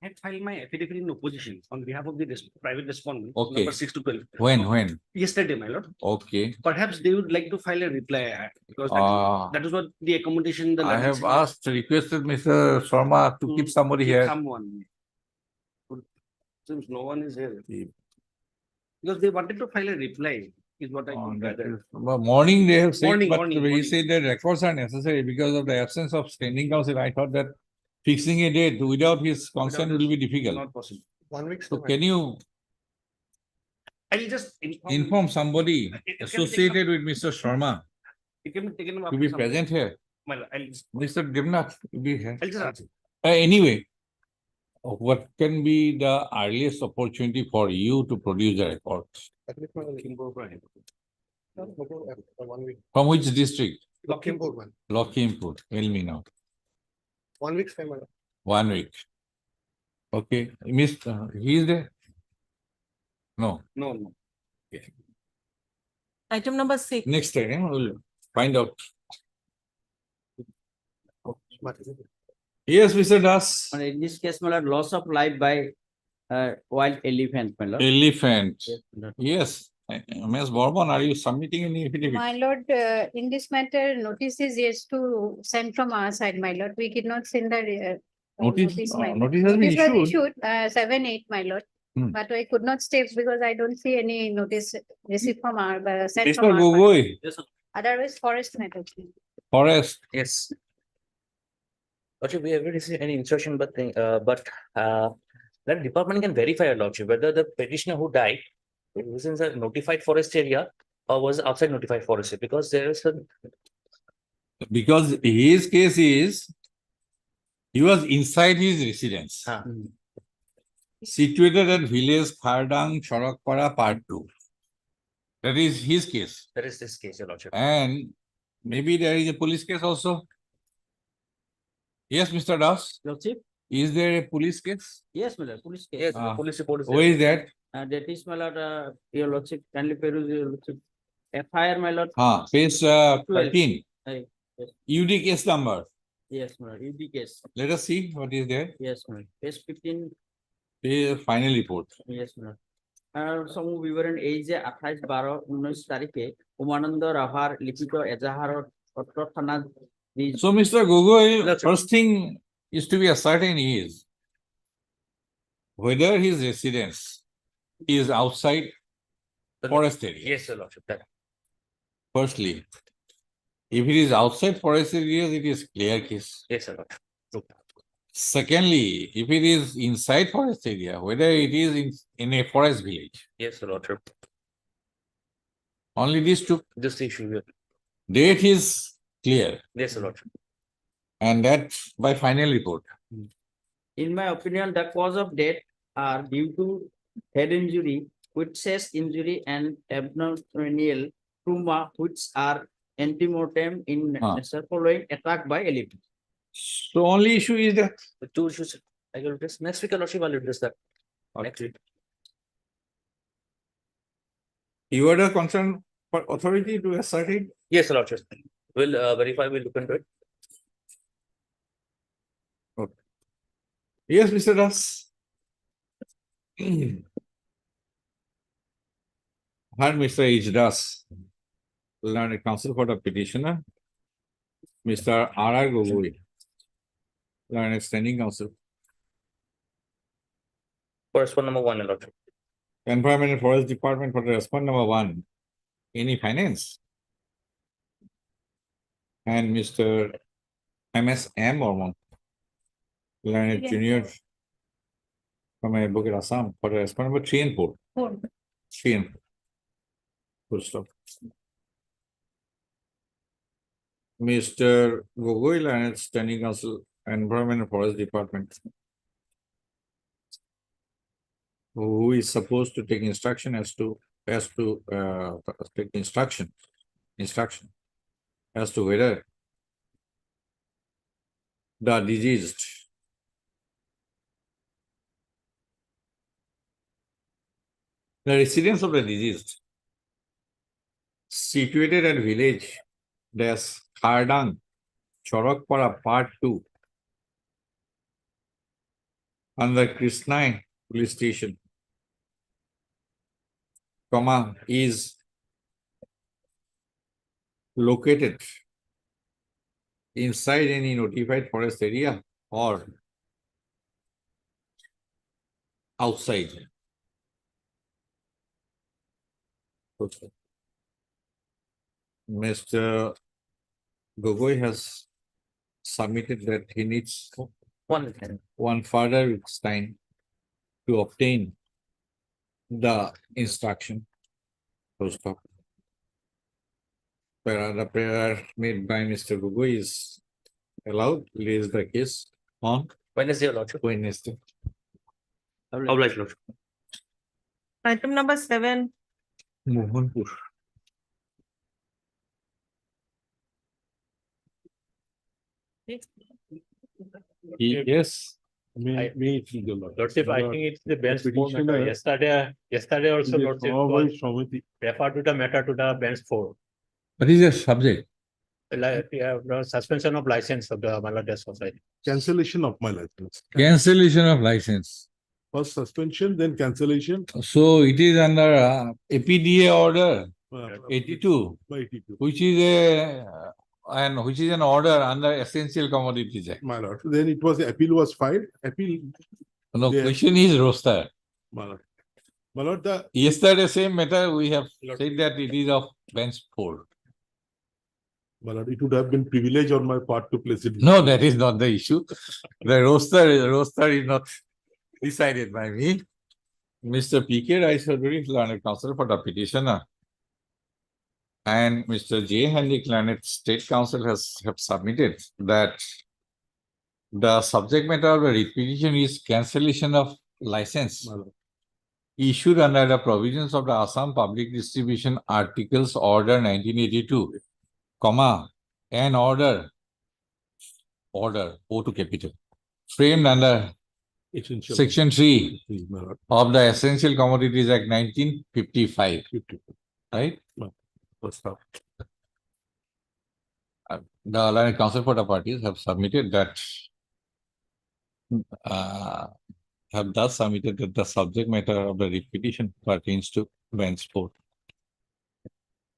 I had filed my affidavit in opposition on behalf of the private respondent, Okay. number 6 to 12. When? Yesterday, my lord. Okay. Perhaps they would like to file a reply because that is what the accommodation. The I have learners- requested Mr. Sharma to keep somebody keep here. Someone. Since no one is here. Because they wanted to file a reply, is what I could gather. Morning they have said, Morning, but morning, he morning. said that records are necessary because of the absence of standing counsel. I thought that fixing a date without his consent will be difficult. Not possible. 1 week. So can you I'll just inform somebody It can be associated with Mr. Sharma It can be taken up to after be some- present here? Well, I'll just Mr. Devnath to be here. answer. Anyway, what can be the earliest opportunity for you to produce the report? 1 week. From which district? Lakhimpur one. Lakhimpur. Tell me now. 1 week's time. 1 week. Okay, he is there? No. No. Item number 6. Next time, we'll find out. Yes, Mr. Das. In this case, my lord, loss of life by wild elephant, my lord. Elephant. Yes. Ms. Bourbon, are you submitting any affidavit? My lord, in this matter, notice is yet to send from our side, my lord. We did not send the Notice, my lord. notice has been Notice was issued. issued, 7/8, my lord. Hmm. But I could not stay because I don't see any notice received from our, sent Mr. from our. side. Gogoi, Otherwise, forest matter. Forest. Yes. Okay, we haven't received any instruction, but Then department can verify, your lordship, whether the petitioner who died was in the notified forest area or was outside notified forest area, because there is a Because his case is, he was inside his residence, Ah. situated at village Khardang, Chorakpara, Part 2. That is his case. that is this case, your lordship. And maybe there is a police case also. Yes, Mr. Das, Lordship? is there a police case? Yes, my lord, police case. Yes, Ah. the police report is Where is that? That is, my lord, your lordship, kindly peruse your lordship. FIR, my lord. Page 13, Aye, yes, UD case number. yes, my lord, UD case. Let us see what is there. Yes, my lord. Page 15, Final report. yes, my lord. সমূহ বিবরণ এই যে 28/12/19 তারিখে উমানন্দ রাভার লিখিত এজাহারত পত্র থানা So, Mr. Gogoi, That's- first thing is to be ascertained is whether his residence is outside forest area. Yes, your lordship. That Firstly, if it is outside forest areas, it is clear case. yes, your lordship. Secondly, if it is inside forest area, whether it is in a forest village, Yes, your lordship. only these two. This issue here. Date is clear, Yes, your lordship. and that by final report. In my opinion, the cause of death are due to head injury, with chest injury and abdominal trauma, which are antemortem in Ah. nature following attack by elephant. So only issue is that The two issues I will address next week, your lordship. I'll address that next week. you are the concerned for authority to ascertain. Yes, your lordship. We'll verify, we'll look into it. Yes, Mr. Das. Heard Mr. H. Das, learned counsel for the petitioner. Mr. R. Gogoi, learned standing counsel. Correspondent number 1, your lordship. Environment and Forest Department for the respond number 1. Any finance? And Mr. M.S.M. Ormon, learned Yes. junior from Bukit Assam for the respond number 3 and 4. 4. 3 and 4. Full stop. Mr. Gogoi, learned standing counsel, Environment and Forest Department, who is supposed to take instruction take instruction as to whether the deceased the residence of the deceased situated at village dash Khardang, Chorakpara, Part 2, under Krishnai police station, is located inside any notified forest area or outside. Okay. Mr. Gogoi has submitted that he needs one further time to obtain the instruction. Full stop. The prayer made by Mr. Gogoi is allowed, raise the case on Wednesday, your lordship. Wednesday. Obliged, lordship. Item number 7. Mohanpur. Yes. Lordship, I think it's the bench four matter. Petitioner- Yesterday also, The Lordship, Samavai was Samiti. referred to the matter to the bench 4. What is the subject? Like, we have no suspension of license of the Bangladesh Society. Cancellation of my license. Cancellation of license. First suspension, then cancellation. So it is under APDA order uh, 82, by 82. which is an order under Essential Commodities Act. My lord. Then it was, appeal was filed. Appeal, No, Yeah. question is roster. my lord. My lord, the Yesterday, same matter, we have said that it is of bench 4. my lord, it would have been privilege on my part to place it. No, that is not the issue. The roster is not decided by me. Mr. P.K. Raisoduri, learned counsel for the petitioner. And Mr. J. Henry Learned State Council have submitted that the subject matter of the writ petition is cancellation of license issued under the provisions of the Assam Public Distribution Articles Order 1982, comma, an order, O to capital, framed under Section 3 of the Essential Commodities Act 1955, right? The Learned Counsel for the parties have submitted that have thus submitted that the subject matter of the writ petition pertains to bench sport.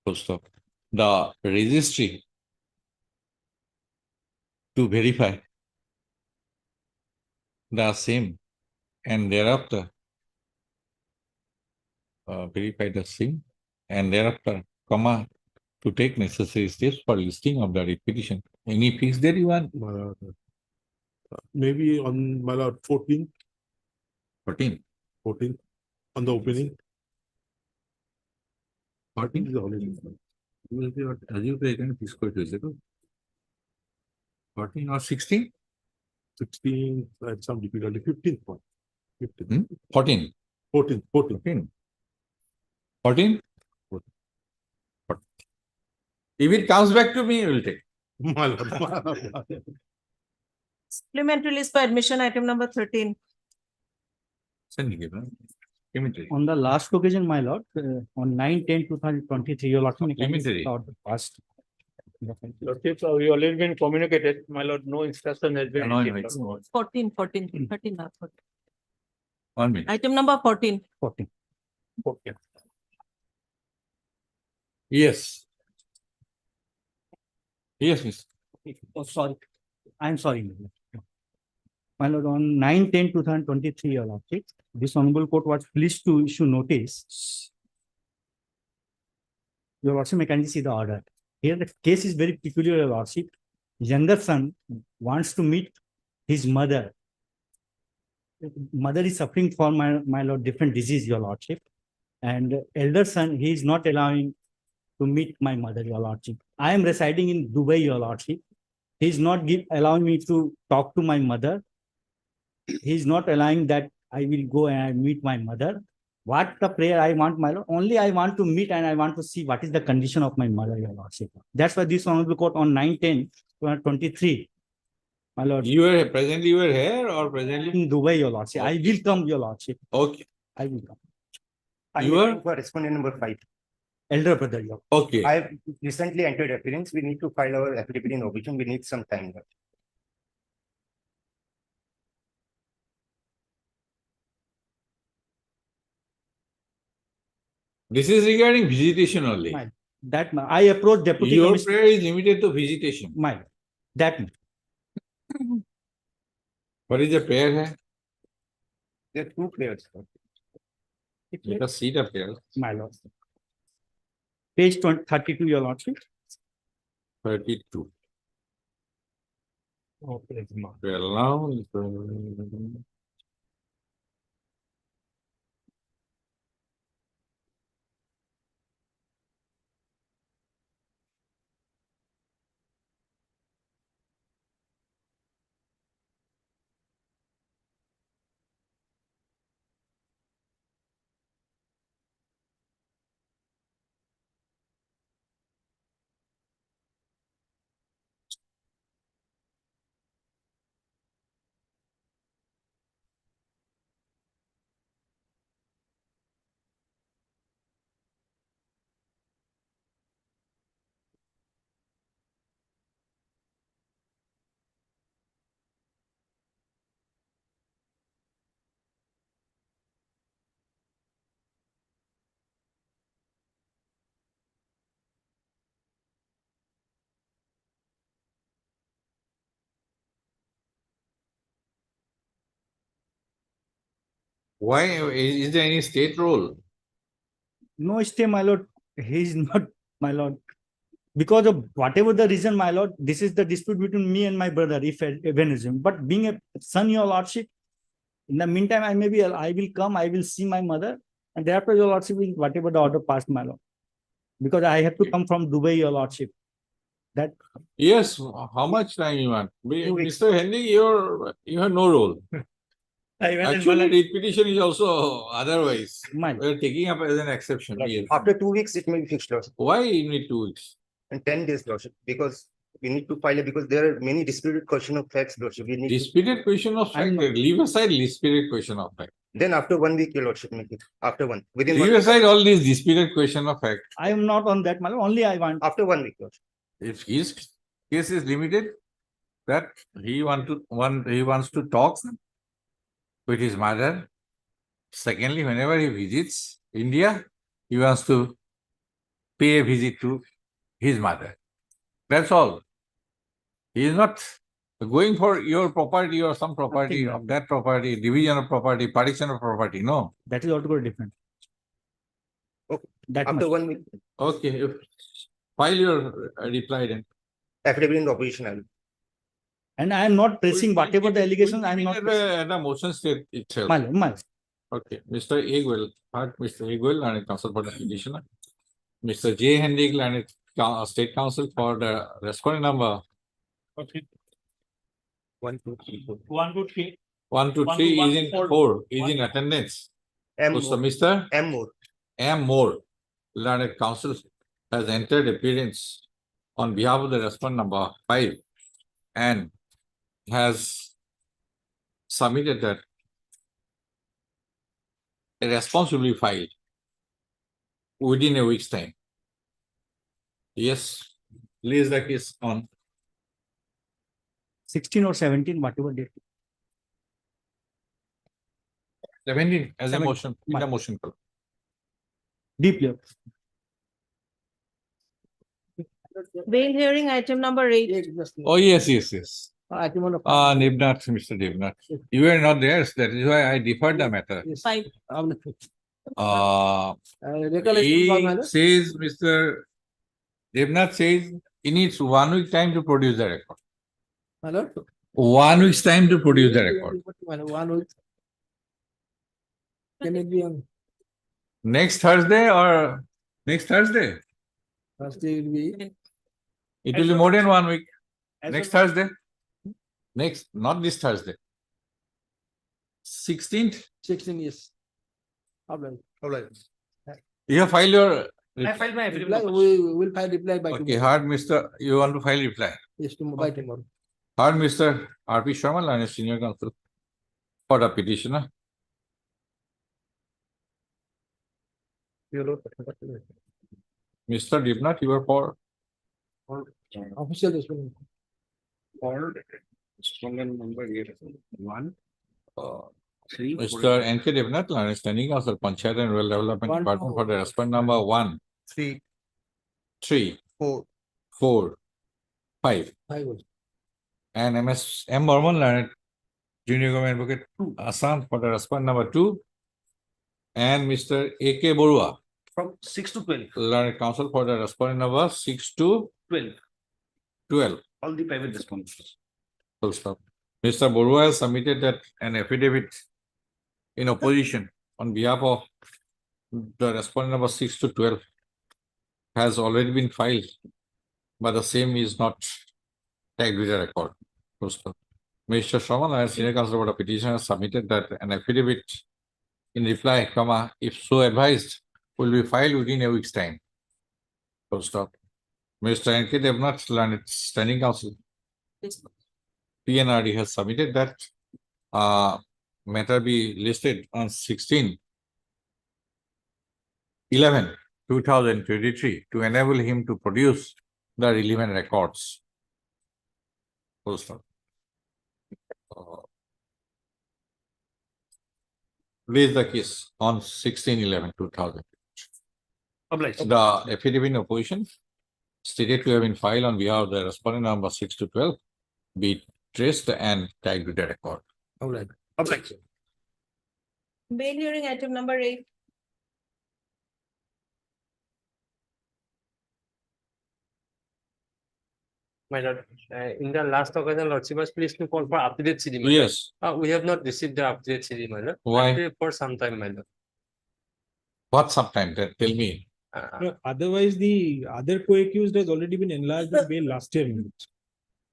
Full stop. The registry to verify the same and thereafter verify the same and thereafter, comma, to take necessary steps for listing of the writ petition. Any fixed date you want? Maybe on, my lord, 14, 14. on the opening. 14 is the holiday. You will be what, as you present, this quite visible. 14 or 16? 16, some difficulty, 15th one. 15. 14. 14. 14. 14? If it comes back to me, we will take. My lord. Supplementary list for admission, item number 13. Send me, immediately. On the last occasion, my lord, on 9/10/2023, your lordship Immediately. passed. Lordship, we already been communicated, my lord, no instruction has been. No, no, received, it's Lord. not. 14, 14, 13. 14. 1 minute. Item number 14. 14. Okay. Yes. Yes, miss. Oh, sorry. I'm sorry. My lord, on 9/10/2023, your lordship, this honorable court was pleased to issue notice. Your lordship, may kindly see the order. Here the case is very peculiar, your lordship. Younger son wants to meet his mother. Mother is suffering from my lord different disease, your lordship. And elder son, he is not allowing to meet my mother, your lordship. I am residing in Dubai, your lordship. He is not allowing me to talk to my mother. He is not allowing that I will go and I meet my mother. What the prayer I want, my lord? Only I want to meet and I want to see what is the condition of my mother, your lordship. That's why this honorable court on 9/10/2023, my lord. You are presently you are here or presently in Dubai, your lordship. I will come, your lordship. Okay. I will come. You are For respondent number 5. Elder brother, your. okay. I have recently entered appearance. We need to file our affidavit in opposition. We need some time. This is regarding visitation only. My, I approached deputy Your commissioner. prayer is limited to visitation. My, that. What is the prayer here? There are two players. Let us see the prayer. My lord. Page 32, your lordship. 32. Okay. Allow. Why is there any state rule? No stay, my lord. He is not, my lord. Because of whatever the reason, my lord, this is the dispute between me and my brother, if evanism. But being a son, your lordship, In the meantime, I will come, I will see my mother, and thereafter your lordship will whatever the order passed, my lord. Because I have to come from Dubai, your lordship. That Yes, how much time you want? Mr. Henry, you have no role. Actually, the petition is also otherwise. Mine. We are taking up as an exception. Yes. After 2 weeks, it may be fixed, Lordship. Why you need 2 weeks? And 10 days, Lordship, because we need to file it because there are many disputed question of facts, Lordship. We need to- Disputed question of fact, leave aside disputed question of fact. Then after 1 week, your Lordship, make it. After one, within 1 Leave week. aside all these disputed question of fact. I am not on that, my lord. Only I want. After 1 week, Lordship. If his case is limited, that he wants to talk with his mother. Secondly, whenever he visits India, he wants to pay a visit to his mother. That's all. He is not going for your property or some property of that property, division of property, partition of property. No. That is altogether different. Okay. That After much. 1 week, Okay. File your reply then. affidavit in opposition, I will. And I am not pressing whatever the allegations. I am not. At the motion state itself. My lord, my lord. Okay, Mr. Egwell, Mr. Egwell, and counsel for the petitioner. Mr. J. Hendig, and state counsel for the respondent number. Okay. 1, 2, 3, 4. 1, 2, 3. 1 to 3 is in 4, is in attendance. M. So, Mr. M. Moore. M. Moore, learned counsel, has entered appearance on behalf of the respondent number 5 and has submitted that a response will be filed within a week's time. Yes, place the case on 16 or 17, whatever date. 17 as a 17. motion, in the motion. Deeply. Bail hearing item number 8. Oh, yes. Item number Devnath, Mr. Devnath, you were not there, so that is why I deferred the matter. 5. He says, Mr. Devnath says, he needs 1 week time to produce the record. My lord. 1 week's time to produce the record. 1 week. Can it be on Next Thursday or next Thursday? Thursday will be? It will be more than 1 week. Next Thursday. Next, not this Thursday. 16th. 16 years. Problem. You have filed your. I filed my Reply, affidavit. we will file reply by Okay, tomorrow. hard Mr. You want to file reply. Yes, by tomorrow. Hard Mr. R.P. Sharma, and senior counsel for the petitioner. Mr. Devnath, you are for. Official response. Number 1. Mr. N.K. Devnath, standing counsel, Panchayat and Rural Development One, Department for the respondent number 1, 3, 3, 4. 4, 5. 5. And MS M. Burman, learned junior government advocate, Assam for the respondent number 2. And Mr. A.K. Borua, From 6 to 12. learned counsel for the respondent number 6 to 12. 12. All the private responses. Full stop. Mr. Borua has submitted that an affidavit in opposition on behalf of the respondent number 6 to 12 has already been filed, but the same is not tagged with a record. Full stop. Mr. Sharma, senior counsel for the petition, has submitted that an affidavit in reply, if so advised, will be filed within a week's time. Full stop. Mr. N.K. Devnath, learned standing counsel, PNRD, has submitted that matter be listed on 16/11/2023 to enable him to produce the relevant records. Full stop. Raise the case on 16/11/2000. The affidavit in opposition stated to have been filed on behalf of the respondent number 6 to 12 be traced and tagged with the record. Objection. Bail hearing item number 8. My lord, in the last occasion, Lordship was pleased to call for updated CD. my lord. Yes. We have not received the updated CD, my lord. Why? Actually, for some time, my lord. What sometime? Tell me. Otherwise, the other co-accused has already been enlarged on bail last year.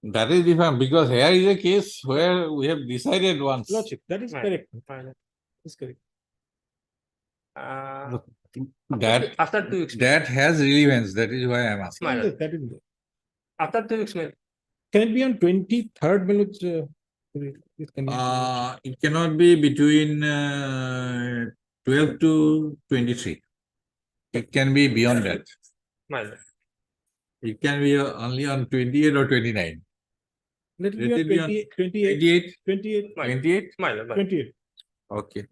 That is different because here is a case where we have decided once. Lordship, that is Right. correct. My lord. That's correct. That After 2 weeks. that has relevance. That is why I am asking. My lord. That is, After 2 weeks, my lord. can it be on 23rd, my lord? This can be- It cannot be between 12 to 23. It can be beyond that. My lord. It can be only on 28 or 29. Let Let it it be be on on 28, 28. 28, My lord. 28? My lord. My lord. 28. Okay.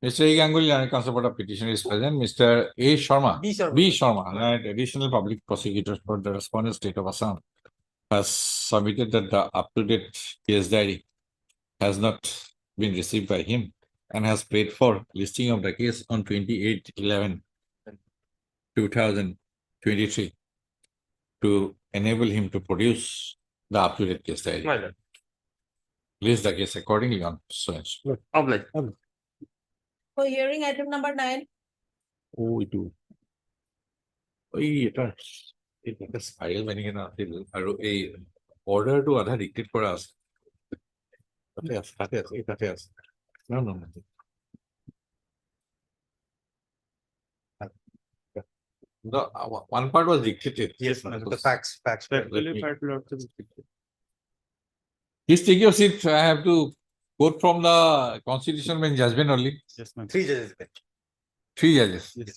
Mr. E. Ganguly, Learned Counsel for the petitioner is present. Mr. A. Sharma. B. Sharma. B. Sharma, Learned Additional Public Prosecutor for the respondent state of Assam, has submitted that the up-to-date case diary has not been received by him and has paid for listing of the case on 28/11/2023 to enable him to produce the up-to-date case diary. My lord. List the case accordingly on so and so. Obliged. For hearing item number 9, Oh, itu. ওই এটা এটা spiral মেনিকে না আছিল আৰু এই অৰ্ডাৰটো আধা dictate কৰা আছে তাতে আছে এই তাতে আছে no no no the one part was dictated. Yes, the facts. Please take your seat. I have to quote from the constitution bench judgment only. Yes, ma'am. 3 judges bench. 3 judges. Yes.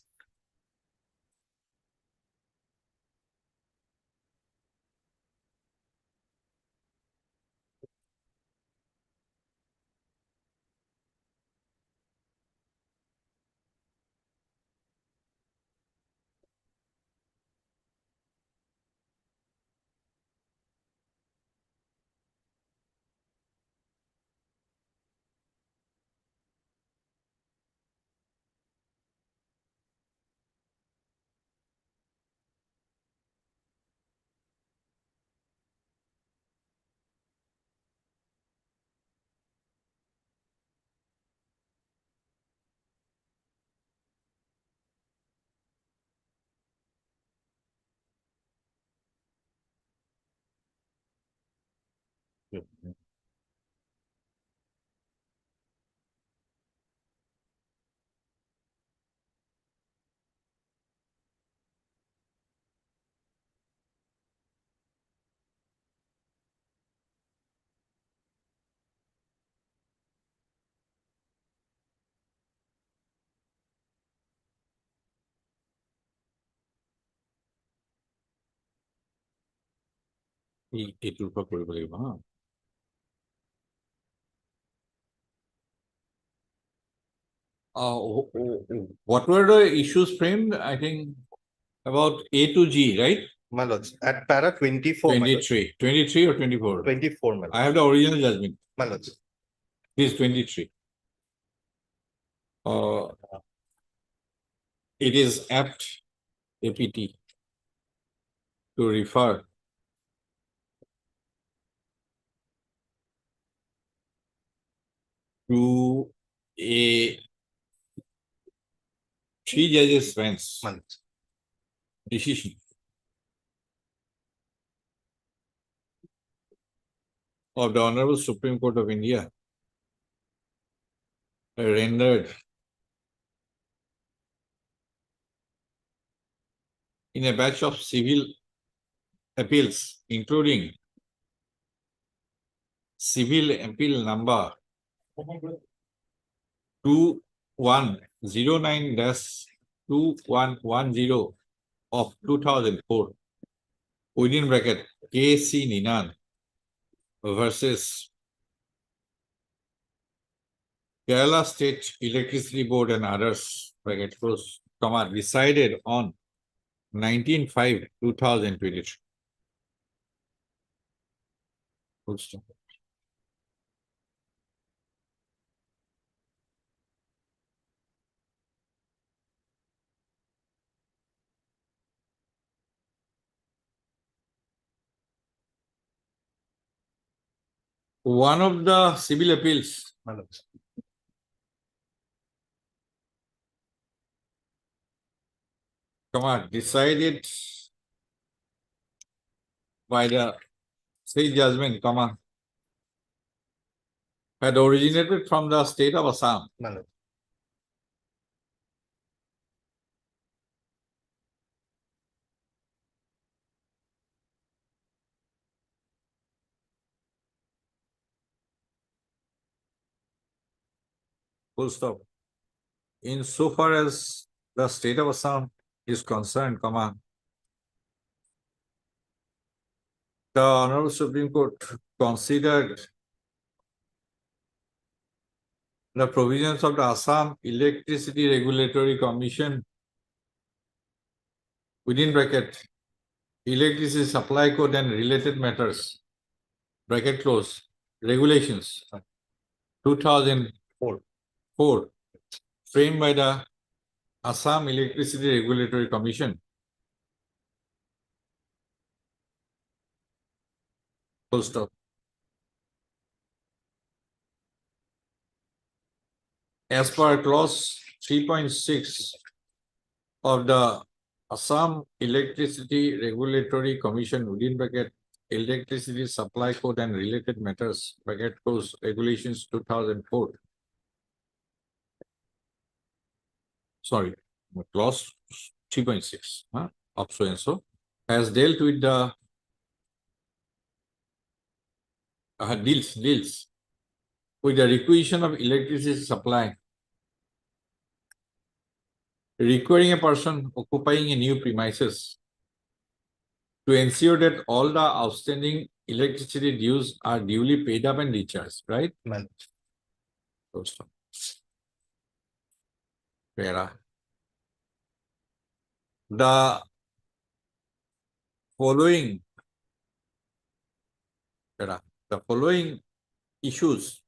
এইটোৰ পৰা কৰিব লাগিব হা what were the issues framed? I think about A to G, right? My lords, at para 24, my lords. 23 or 24? 24, my lords. I have the original judgment. My lords. This 23. It is apt, APT, to refer to a 3 judges bench My lords. decision of the Honorable Supreme Court of India rendered in a batch of civil appeals, including civil appeal number 2109-2110 of 2004, within bracket K.C. Ninan versus Kerala State Electricity Board and others, bracket close, comma, decided on 19/5/2023. Full stop. one of the civil appeals, my lord. decided by the state judgment, had originated from the state of Assam. My lord. Full stop. Insofar as the state of Assam is concerned, the Honorable Supreme Court considered the provisions of the Assam Electricity Regulatory Commission within bracket Electricity Supply Code and related matters bracket close regulations 2004 framed by the Assam Electricity Regulatory Commission. Full stop. As per clause 3.6 of the Assam Electricity Regulatory Commission within bracket Electricity Supply Code and related matters bracket close regulations 2004. Sorry, clause 3.6 of so and so has dealt with the deals with the requisition of electricity supply requiring a person occupying a new premises to ensure that all the outstanding electricity dues are duly paid up and recharged, right? Man. The following issues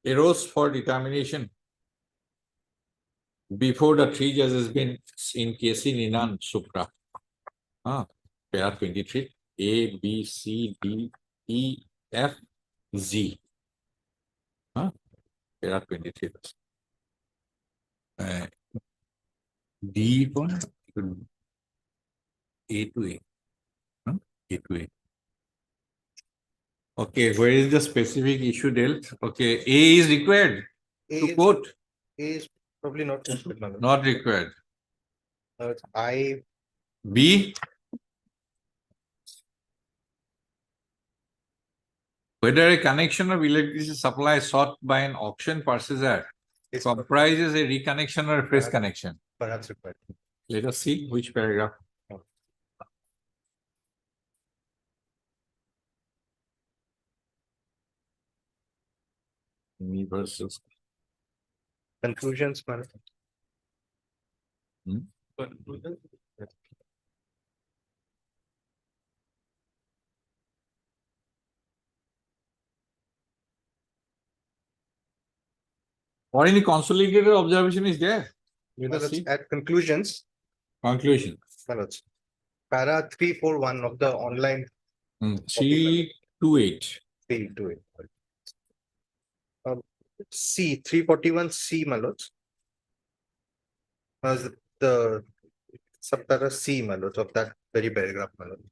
arose for determination before the three judges been in K.C. Ninan Supra. Para 23, A, B, C, D, E, F, Z. Para 23. D one, A to A. A to A. Okay, where is the specific issue dealt? Okay, A is required to quote. A is probably not required, my lord. Not required. I B. Whether a connection of electricity supply sought by an auction purchaser comprises a reconnection or a fresh connection. perhaps required. Let us see which paragraph. Me versus. Conclusions, my lord. Conclusions. Or any consolidated observation is there? Let My us lords, see. at conclusions, Conclusion. my lords, para 341 of the online 328. 328. C 341 C, my lords. Was the subpara C, my lords, of that very paragraph, my lord.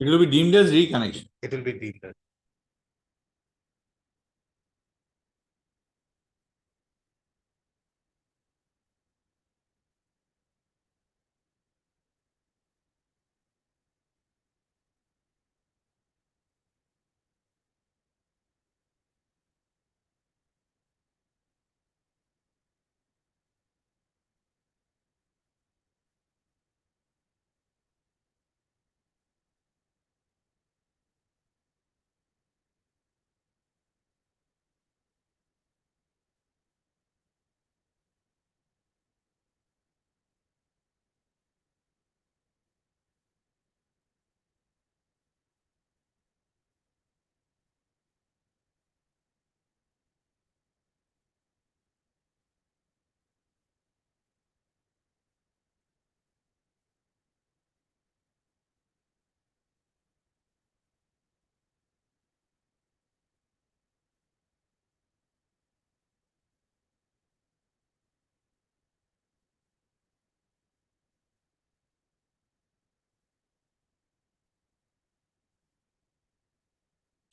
It will be deemed as reconnection. It will be deemed.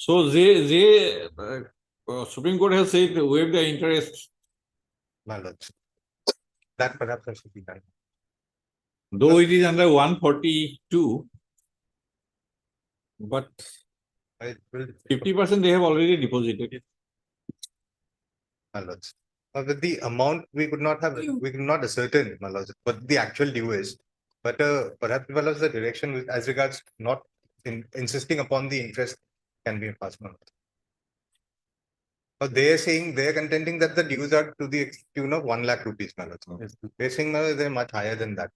So Supreme Court has said waive the interest, My lord. That perhaps I should be done. though it is under 142. But I will, 50% they have already deposited. my lords. With the amount, we could not ascertain, my lords, what the actual due is. But perhaps, my lords, the direction as regards not insisting upon the interest can be passed, my lords. But they are saying, they are contending that the dues are to the tune of 1 lakh rupees, my lords. They're saying, my lords, they're much higher than that.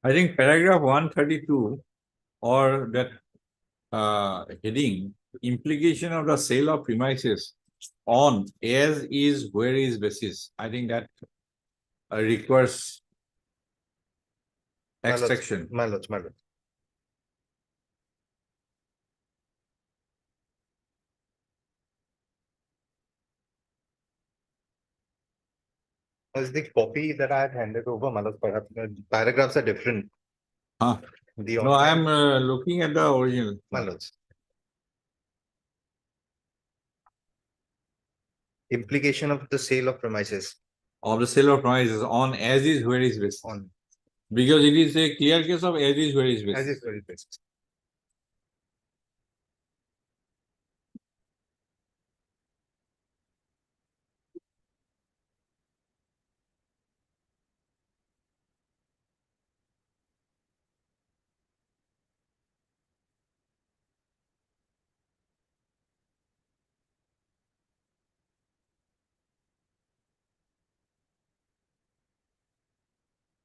I think paragraph 132 or that heading, implication of the sale of premises on as is where is basis. I think that requires My lords, extraction. my lords, my lords. As the copy that I had handed over, my lords, perhaps the paragraphs are different. Huh? The No, I am online- looking at the original. My lords. Implication of the sale of premises Of the sale of premises on as is where is basis. on Because it is a clear case of as is where is basis. as is very basis.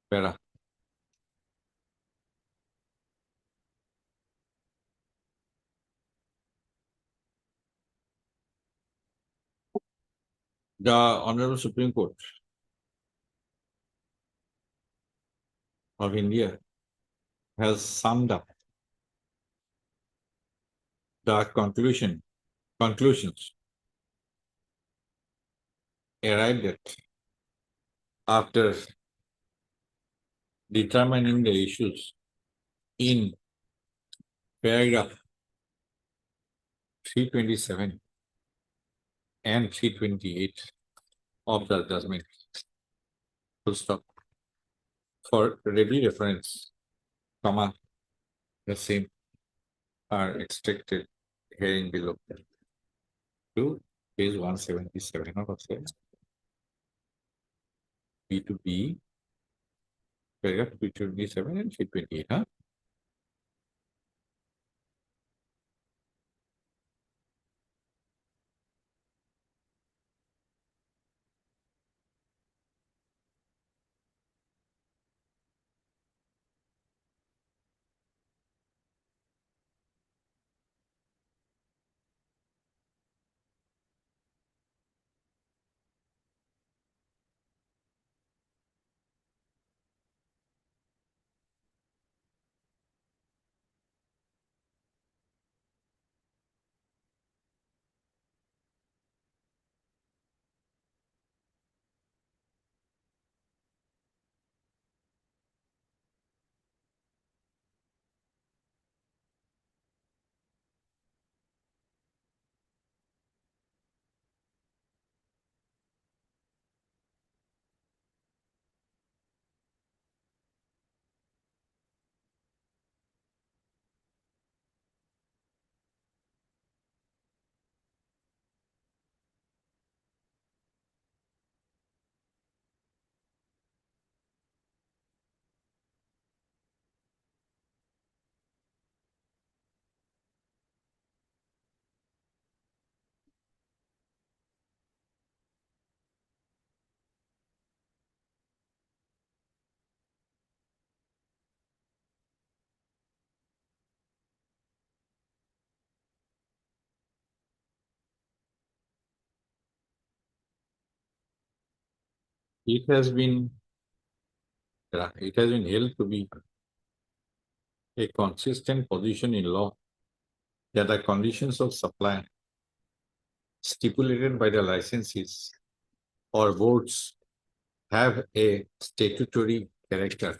Para. The Honorable Supreme Court of India has summed up the conclusions arrived at after determining the issues in paragraph 327 and 328 of the judgment. Full stop. For ready reference, comma, the same are extracted herein below to page 177 of the B to B, paragraph 327 and 328. Huh? it has been held to be a consistent position in law that the conditions of supply stipulated by the licensees or boards have a statutory character.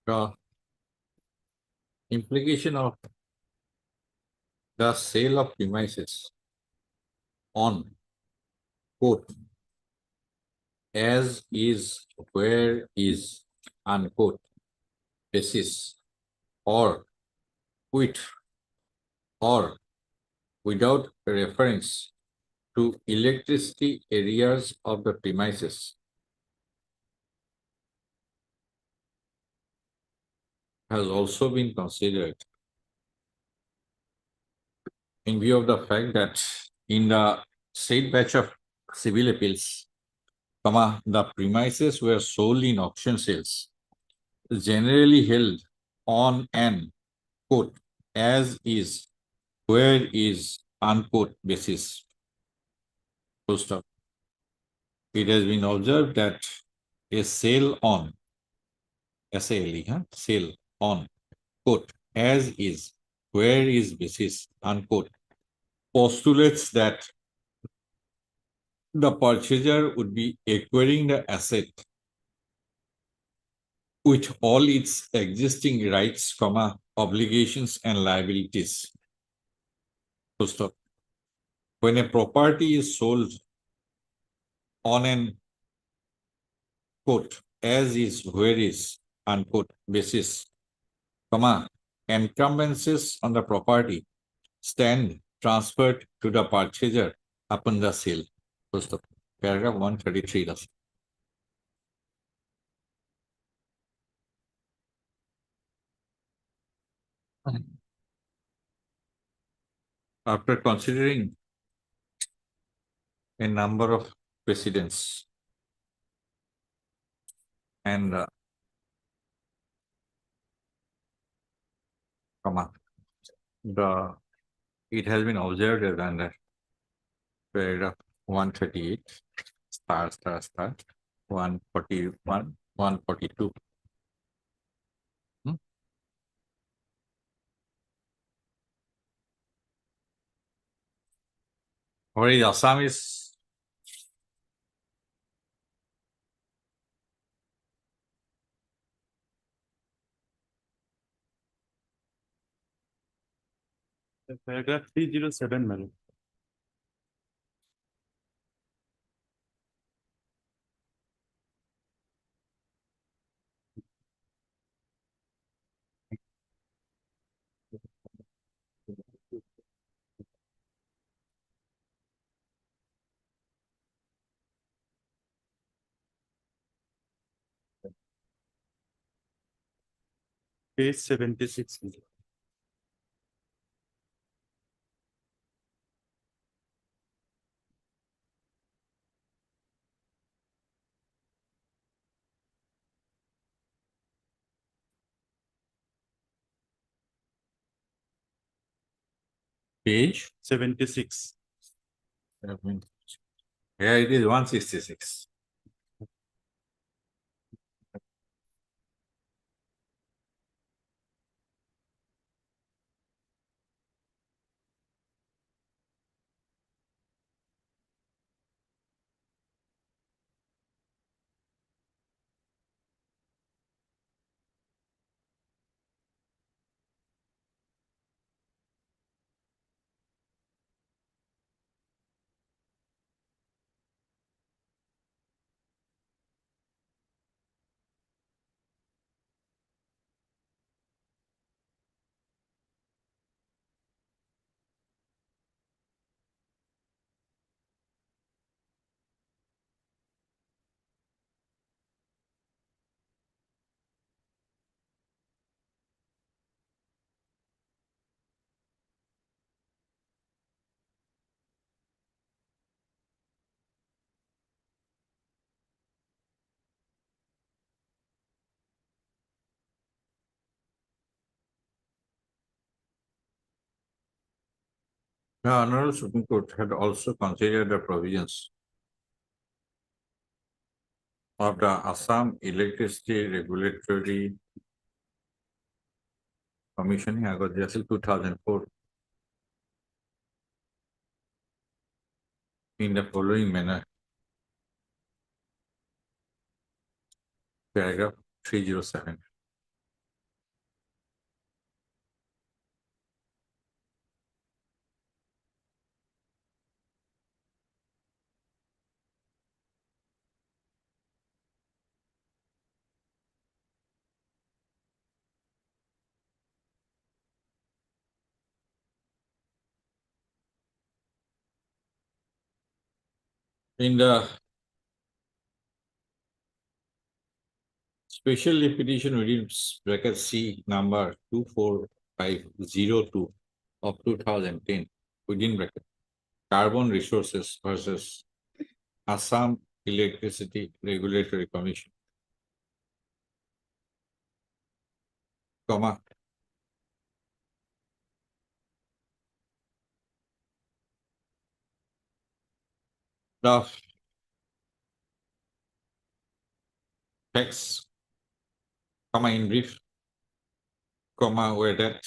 The implication of the sale of premises on quote as is where is unquote basis or with or without reference to electricity areas of the premises has also been considered in view of the fact that in the said batch of civil appeals, the premises were sold in auction sales, generally held on an quote as is, where is unquote basis. Full stop. It has been observed that a sale on SALE, sale on quote as is, where is basis unquote postulates that the purchaser would be acquiring the asset with all its existing rights, obligations and liabilities. Full stop. When a property is sold on an quote as is, where is unquote basis, encumbrances on the property stand transferred to the purchaser upon the sale. Full stop. Paragraph 133. After considering a number of precedents and it has been observed as under paragraph 138 star 141 142. Where is Assam is Paragraph 307, madam. Page 76. page 76. Yeah, it is 166. The Honorable Supreme Court had also considered the provisions of the Assam Electricity Regulatory Commission August 2004 in the following manner. Paragraph 307. In the special petition within bracket C number 24502 of 2010 within bracket carbon resources versus Assam Electricity Regulatory Commission, comma, the facts, comma, in brief, comma, where that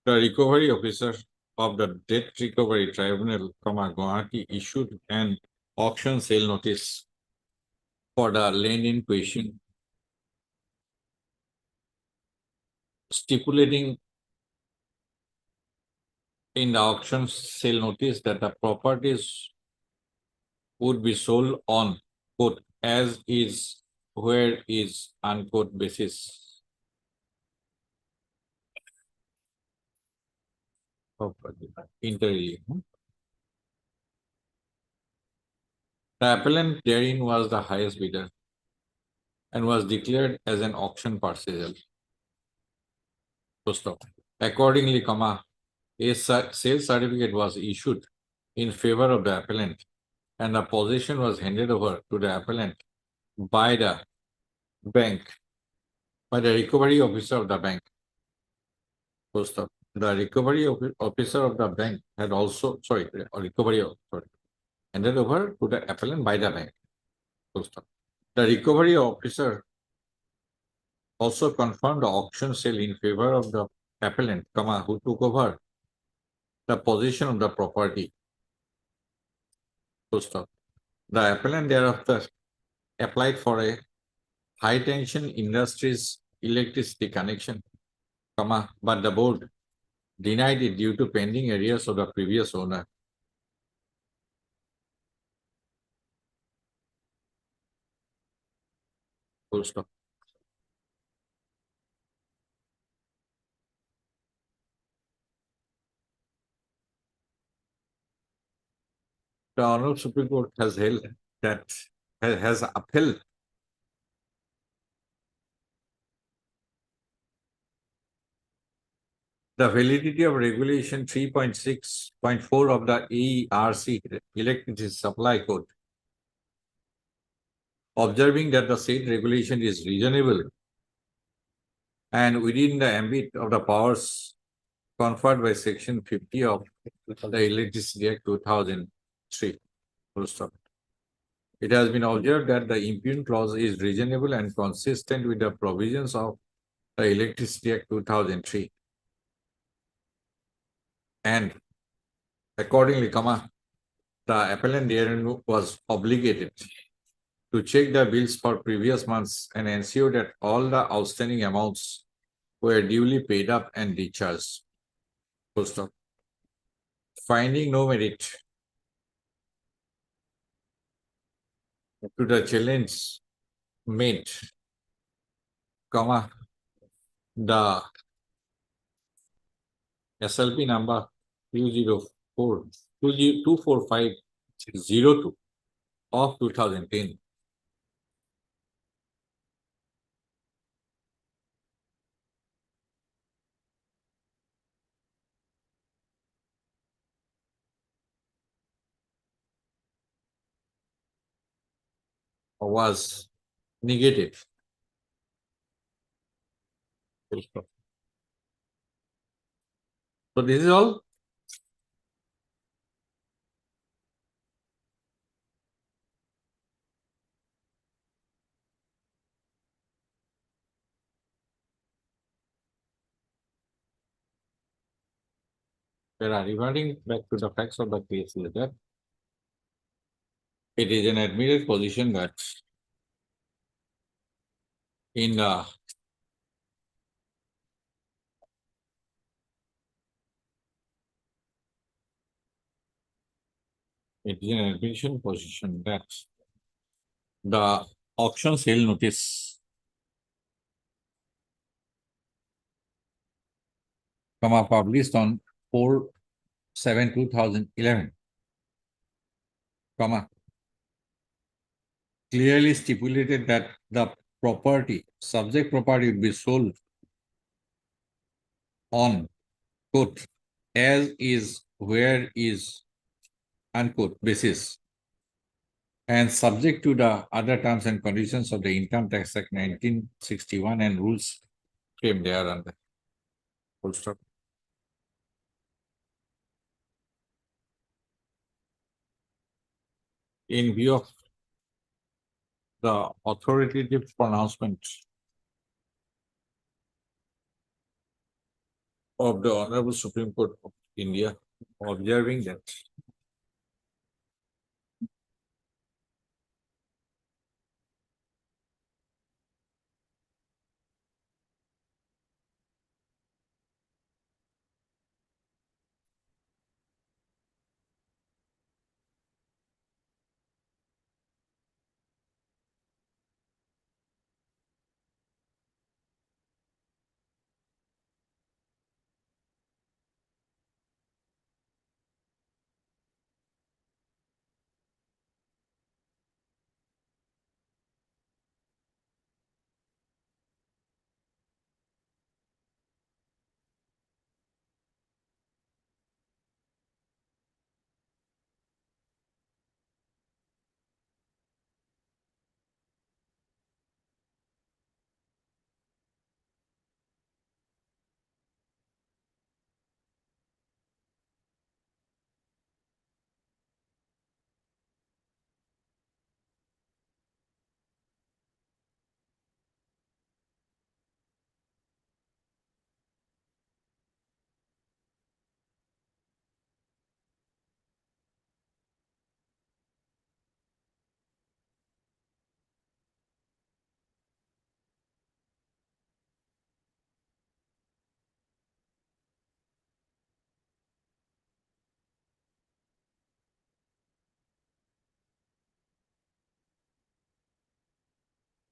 the recovery officer of the Debt Recovery Tribunal, comma, Guwahati issued an auction sale notice for the land in question, stipulating in the auction sale notice that the properties would be sold on quote as is, where is unquote basis of inter alia. The appellant therein was the highest bidder and was declared as an auction parcel. Accordingly, comma, a sales certificate was issued in favor of the appellant and the possession was handed over to the appellant by the bank, by the recovery officer of the bank. The recovery officer of the bank had also, handed over to the appellant by the bank. The recovery officer also confirmed the auction sale in favor of the appellant, comma, who took over the possession of the property. The appellant thereafter applied for a high tension industries electricity connection, comma, but the board denied it due to pending arrears of the previous owner. Full stop. The Honorable Supreme Court has held that has upheld the validity of regulation 3.6.4 of the ERC Electricity Supply Code, observing that the said regulation is reasonable and within the ambit of the powers conferred by Section 50 of the Electricity Act 2003. Full stop. It has been observed that the impugned clause is reasonable and consistent with the provisions of the Electricity Act 2003. And accordingly, comma, the appellant therein was obligated to check the bills for previous months and ensure that all the outstanding amounts were duly paid up and discharged. Full stop. Finding no merit to the challenge made, comma, the SLP number 24502 of 2010 was negated. So this is all. Regarding back to the facts of the case is that it is an admitted position that in the it is an admission position that the auction sale notice published on 4/7/2011, clearly stipulated that the subject property will be sold on, quote, as is, where is, unquote, basis, and subject to the other terms and conditions of the Income Tax Act 1961 and rules framed thereunder. Full stop. In view of the authoritative pronouncement of the Honorable Supreme Court of India, observing that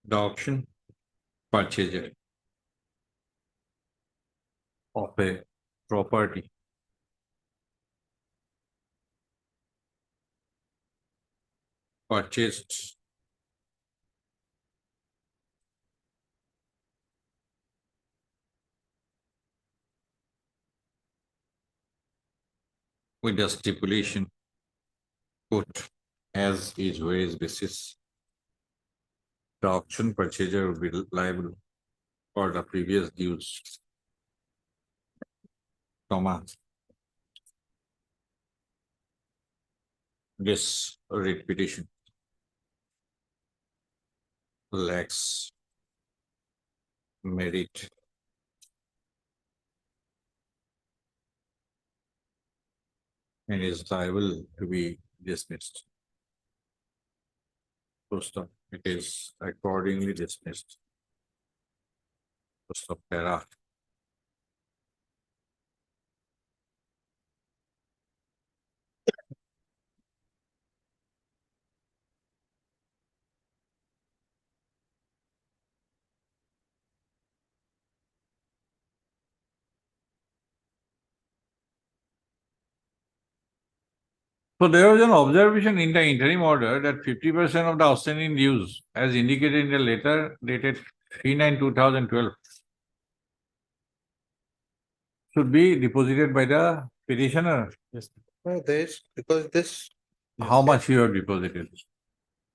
the auction purchaser of a property purchased with the stipulation, quote, as is, where is basis, the auction purchaser will be liable for the previous dues, this writ petition lacks merit and is liable to be dismissed. Full stop. It is accordingly dismissed. Full stop. Para. So there was an observation in the interim order that 50% of the outstanding dues, as indicated in the letter dated 3/9/2012, should be deposited by the petitioner. Yes. No, there's, because this. How much you have deposited?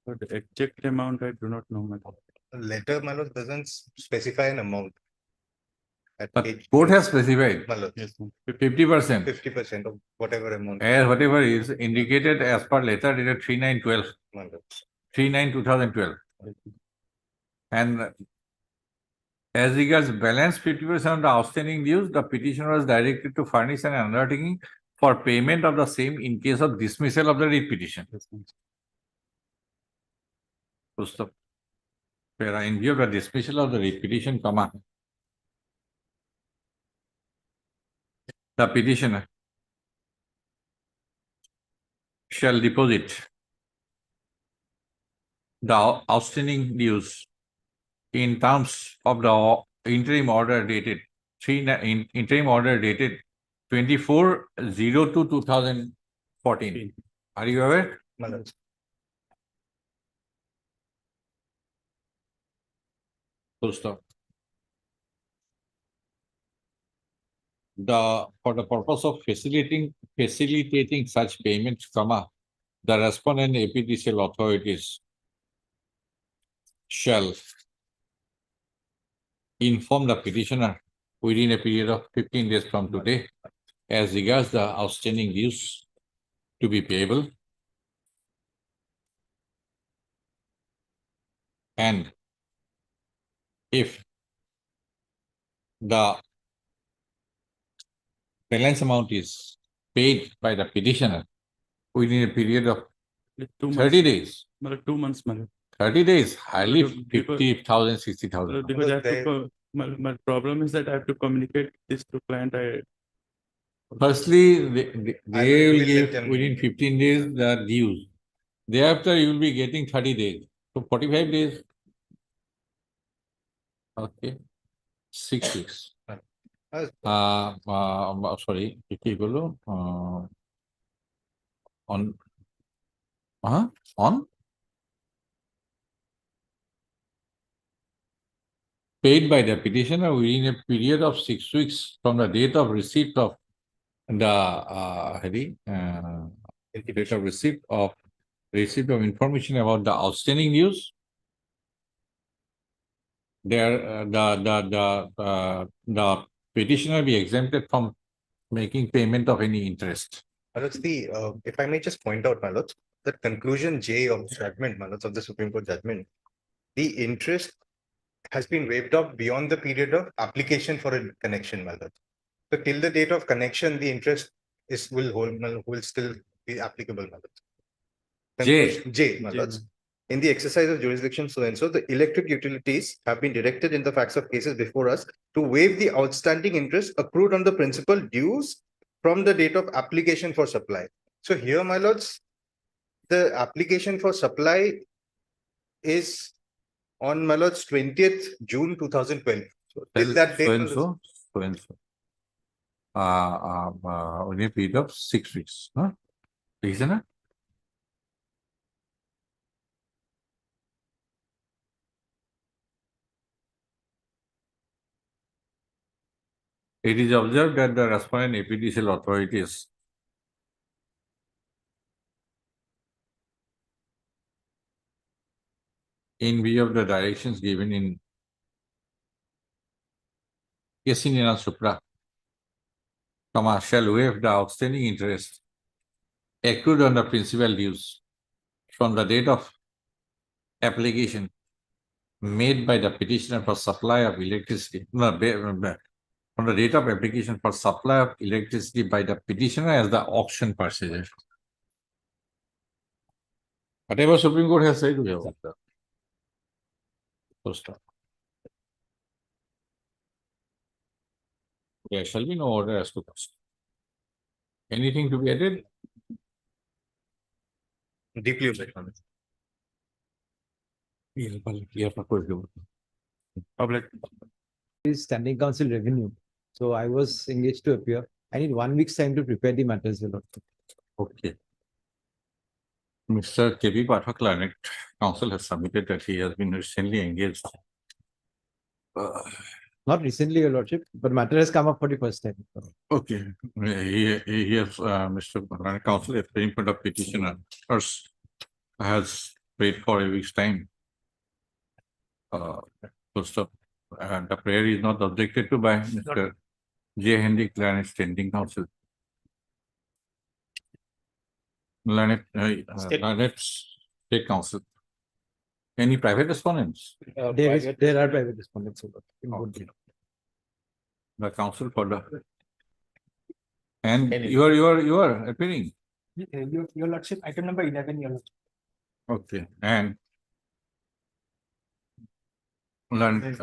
But the exact amount I do not know, my lord. Letter, my lord, doesn't specify an amount. At The page- court has specified My lord, Yes, ma'am. 50%, 50% of whatever amount. as whatever is indicated as per letter dated 3/9/12, My lord. 3/9/2012. And as regards balance 50% of the outstanding dues, the petitioner was directed to furnish an undertaking for payment of the same in case of dismissal of the writ petition. Yes, ma'am. Full stop. Para. In view of the dismissal of the writ petition, the petitioner shall deposit the outstanding dues in terms of the interim order dated interim order dated 24/02/2014. Are you aware? My lords. Full stop. For the purpose of facilitating such payments, the respondent APTCL authorities shall inform the petitioner within a period of 15 days from today as regards the outstanding dues to be payable, and if the balance amount is paid by the petitioner within a period of 30 days. 2 months, my lord. 30 days, hardly Because- 50,000, 60,000. Because I have to, my problem is that I have to communicate this to client. Firstly, they will let give them- within 15 days the dues. Thereafter, you will be getting 30 days. So 45 days. Okay. 6 weeks. Sorry, on paid by the petitioner within a period of 6 weeks from the date of receipt of the date of receipt of information about the outstanding dues. There, the petitioner be exempted from making payment of any interest. My lords, if I may just point out, my lords, that conclusion J of the judgment, my lords, of the Supreme Court judgment, the interest has been waived off beyond the period of application for a connection, my lords. So till the date of connection, the interest will still be applicable, my lords. J, my lords. In the exercise of jurisdiction so and so, the electric utilities have been directed in the facts of cases before us to waive the outstanding interest accrued on the principal dues from the date of application for supply. So here, my lords, the application for supply is on, my lords, 20th June 2012. So till that date, my lords, Only a period of 6 weeks. Huh? Isn't it? It is observed that the respondent APTCL authorities in view of the directions given in Casinina Supra, shall waive the outstanding interest accrued on the principal dues from the date of application made by the petitioner for supply of electricity. From the date of application for supply of electricity by the petitioner as the auction purchaser. Whatever Supreme Court has said, we have that. First stop. There shall be no order as to cost. Anything to be added? deeply obliged, my lords. Public. Is standing council revenue. So I was engaged to appear. I need 1 week's time to prepare the matters. Okay. Mr. K.B. Pathak, Learned Counsel has submitted that he has been recently engaged. Not recently, Your Lordship, but matter has come up for the first time. Okay. He has, Mr. Learned Counsel, a payment of petitioner first has paid for a week's time. First up, the prayer is not objected to by Mr. J. Henry Learned Standing Counsel. Learned State Counsel. Any private respondents? There are private respondents. Okay. The counsel for the. And you are appearing. Your Lordship, item number 11, Your Lordship. Okay, and Learned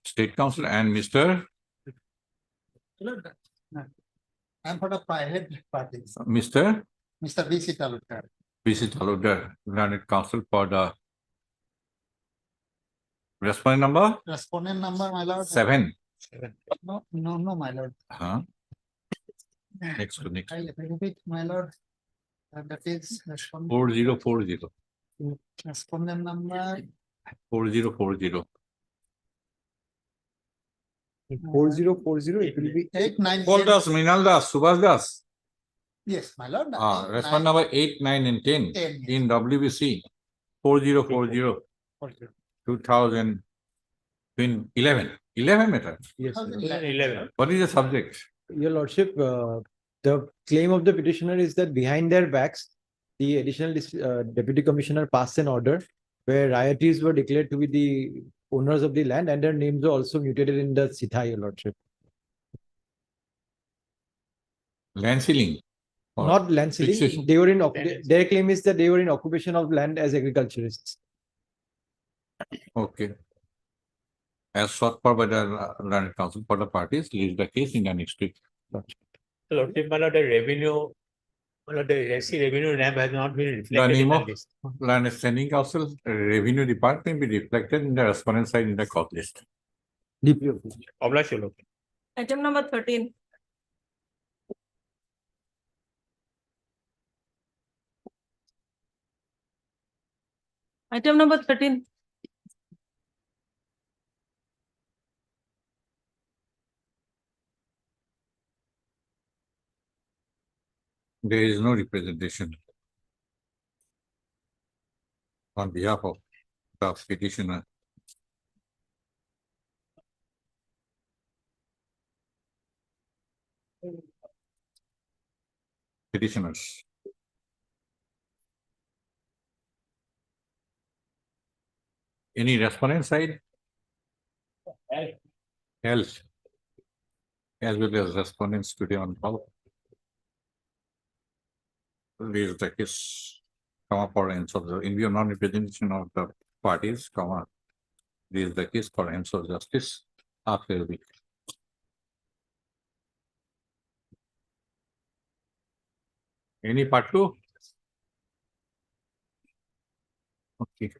State Counsel and Mr. I'm for the private parties. Mr. Mr. V.C. Talukar. V.C. Talukar, Learned Counsel for the respondent number Respondent number, my lord. 7. No, my lord. Huh? Next to next. I'll repeat, my lord. That is 4040. respondent number 4040. 4040, it will be 8, 9, Paul 10. Das, Minal Das, Subhas Das. Yes, my lord. Respond number 8, 9, and 10 10, in WBC 4040 2011. 11 meter. Yes. 11. What is the subject? Your lordship, the claim of the petitioner is that behind their backs, the additional deputy commissioner passed an order where riotees were declared to be the owners of the land and their names were also mutated in the Sitha, your lordship. Land ceiling. or Not land ceiling, fixation? they were in, their claim is that they were in occupation of land as agriculturists. Okay. As sought for by the Land Council for the parties, leaves the case in the next week. Lordship, my lord, the revenue, my lord, the SC revenue NAB has not been The reflected in name the of list. Land Standing Council Revenue Department be reflected in the respondent side in the court list. Obliged, your lord. Item number 13. Item number 13. There is no representation on behalf of the petitioner. Petitioners. Any respondent side? Else. As well as respondents today on call. Raise the case, comma for answer the in view of non-representation of the parties, comma. Raise the case for answer of justice after a week. Any part two? Okay.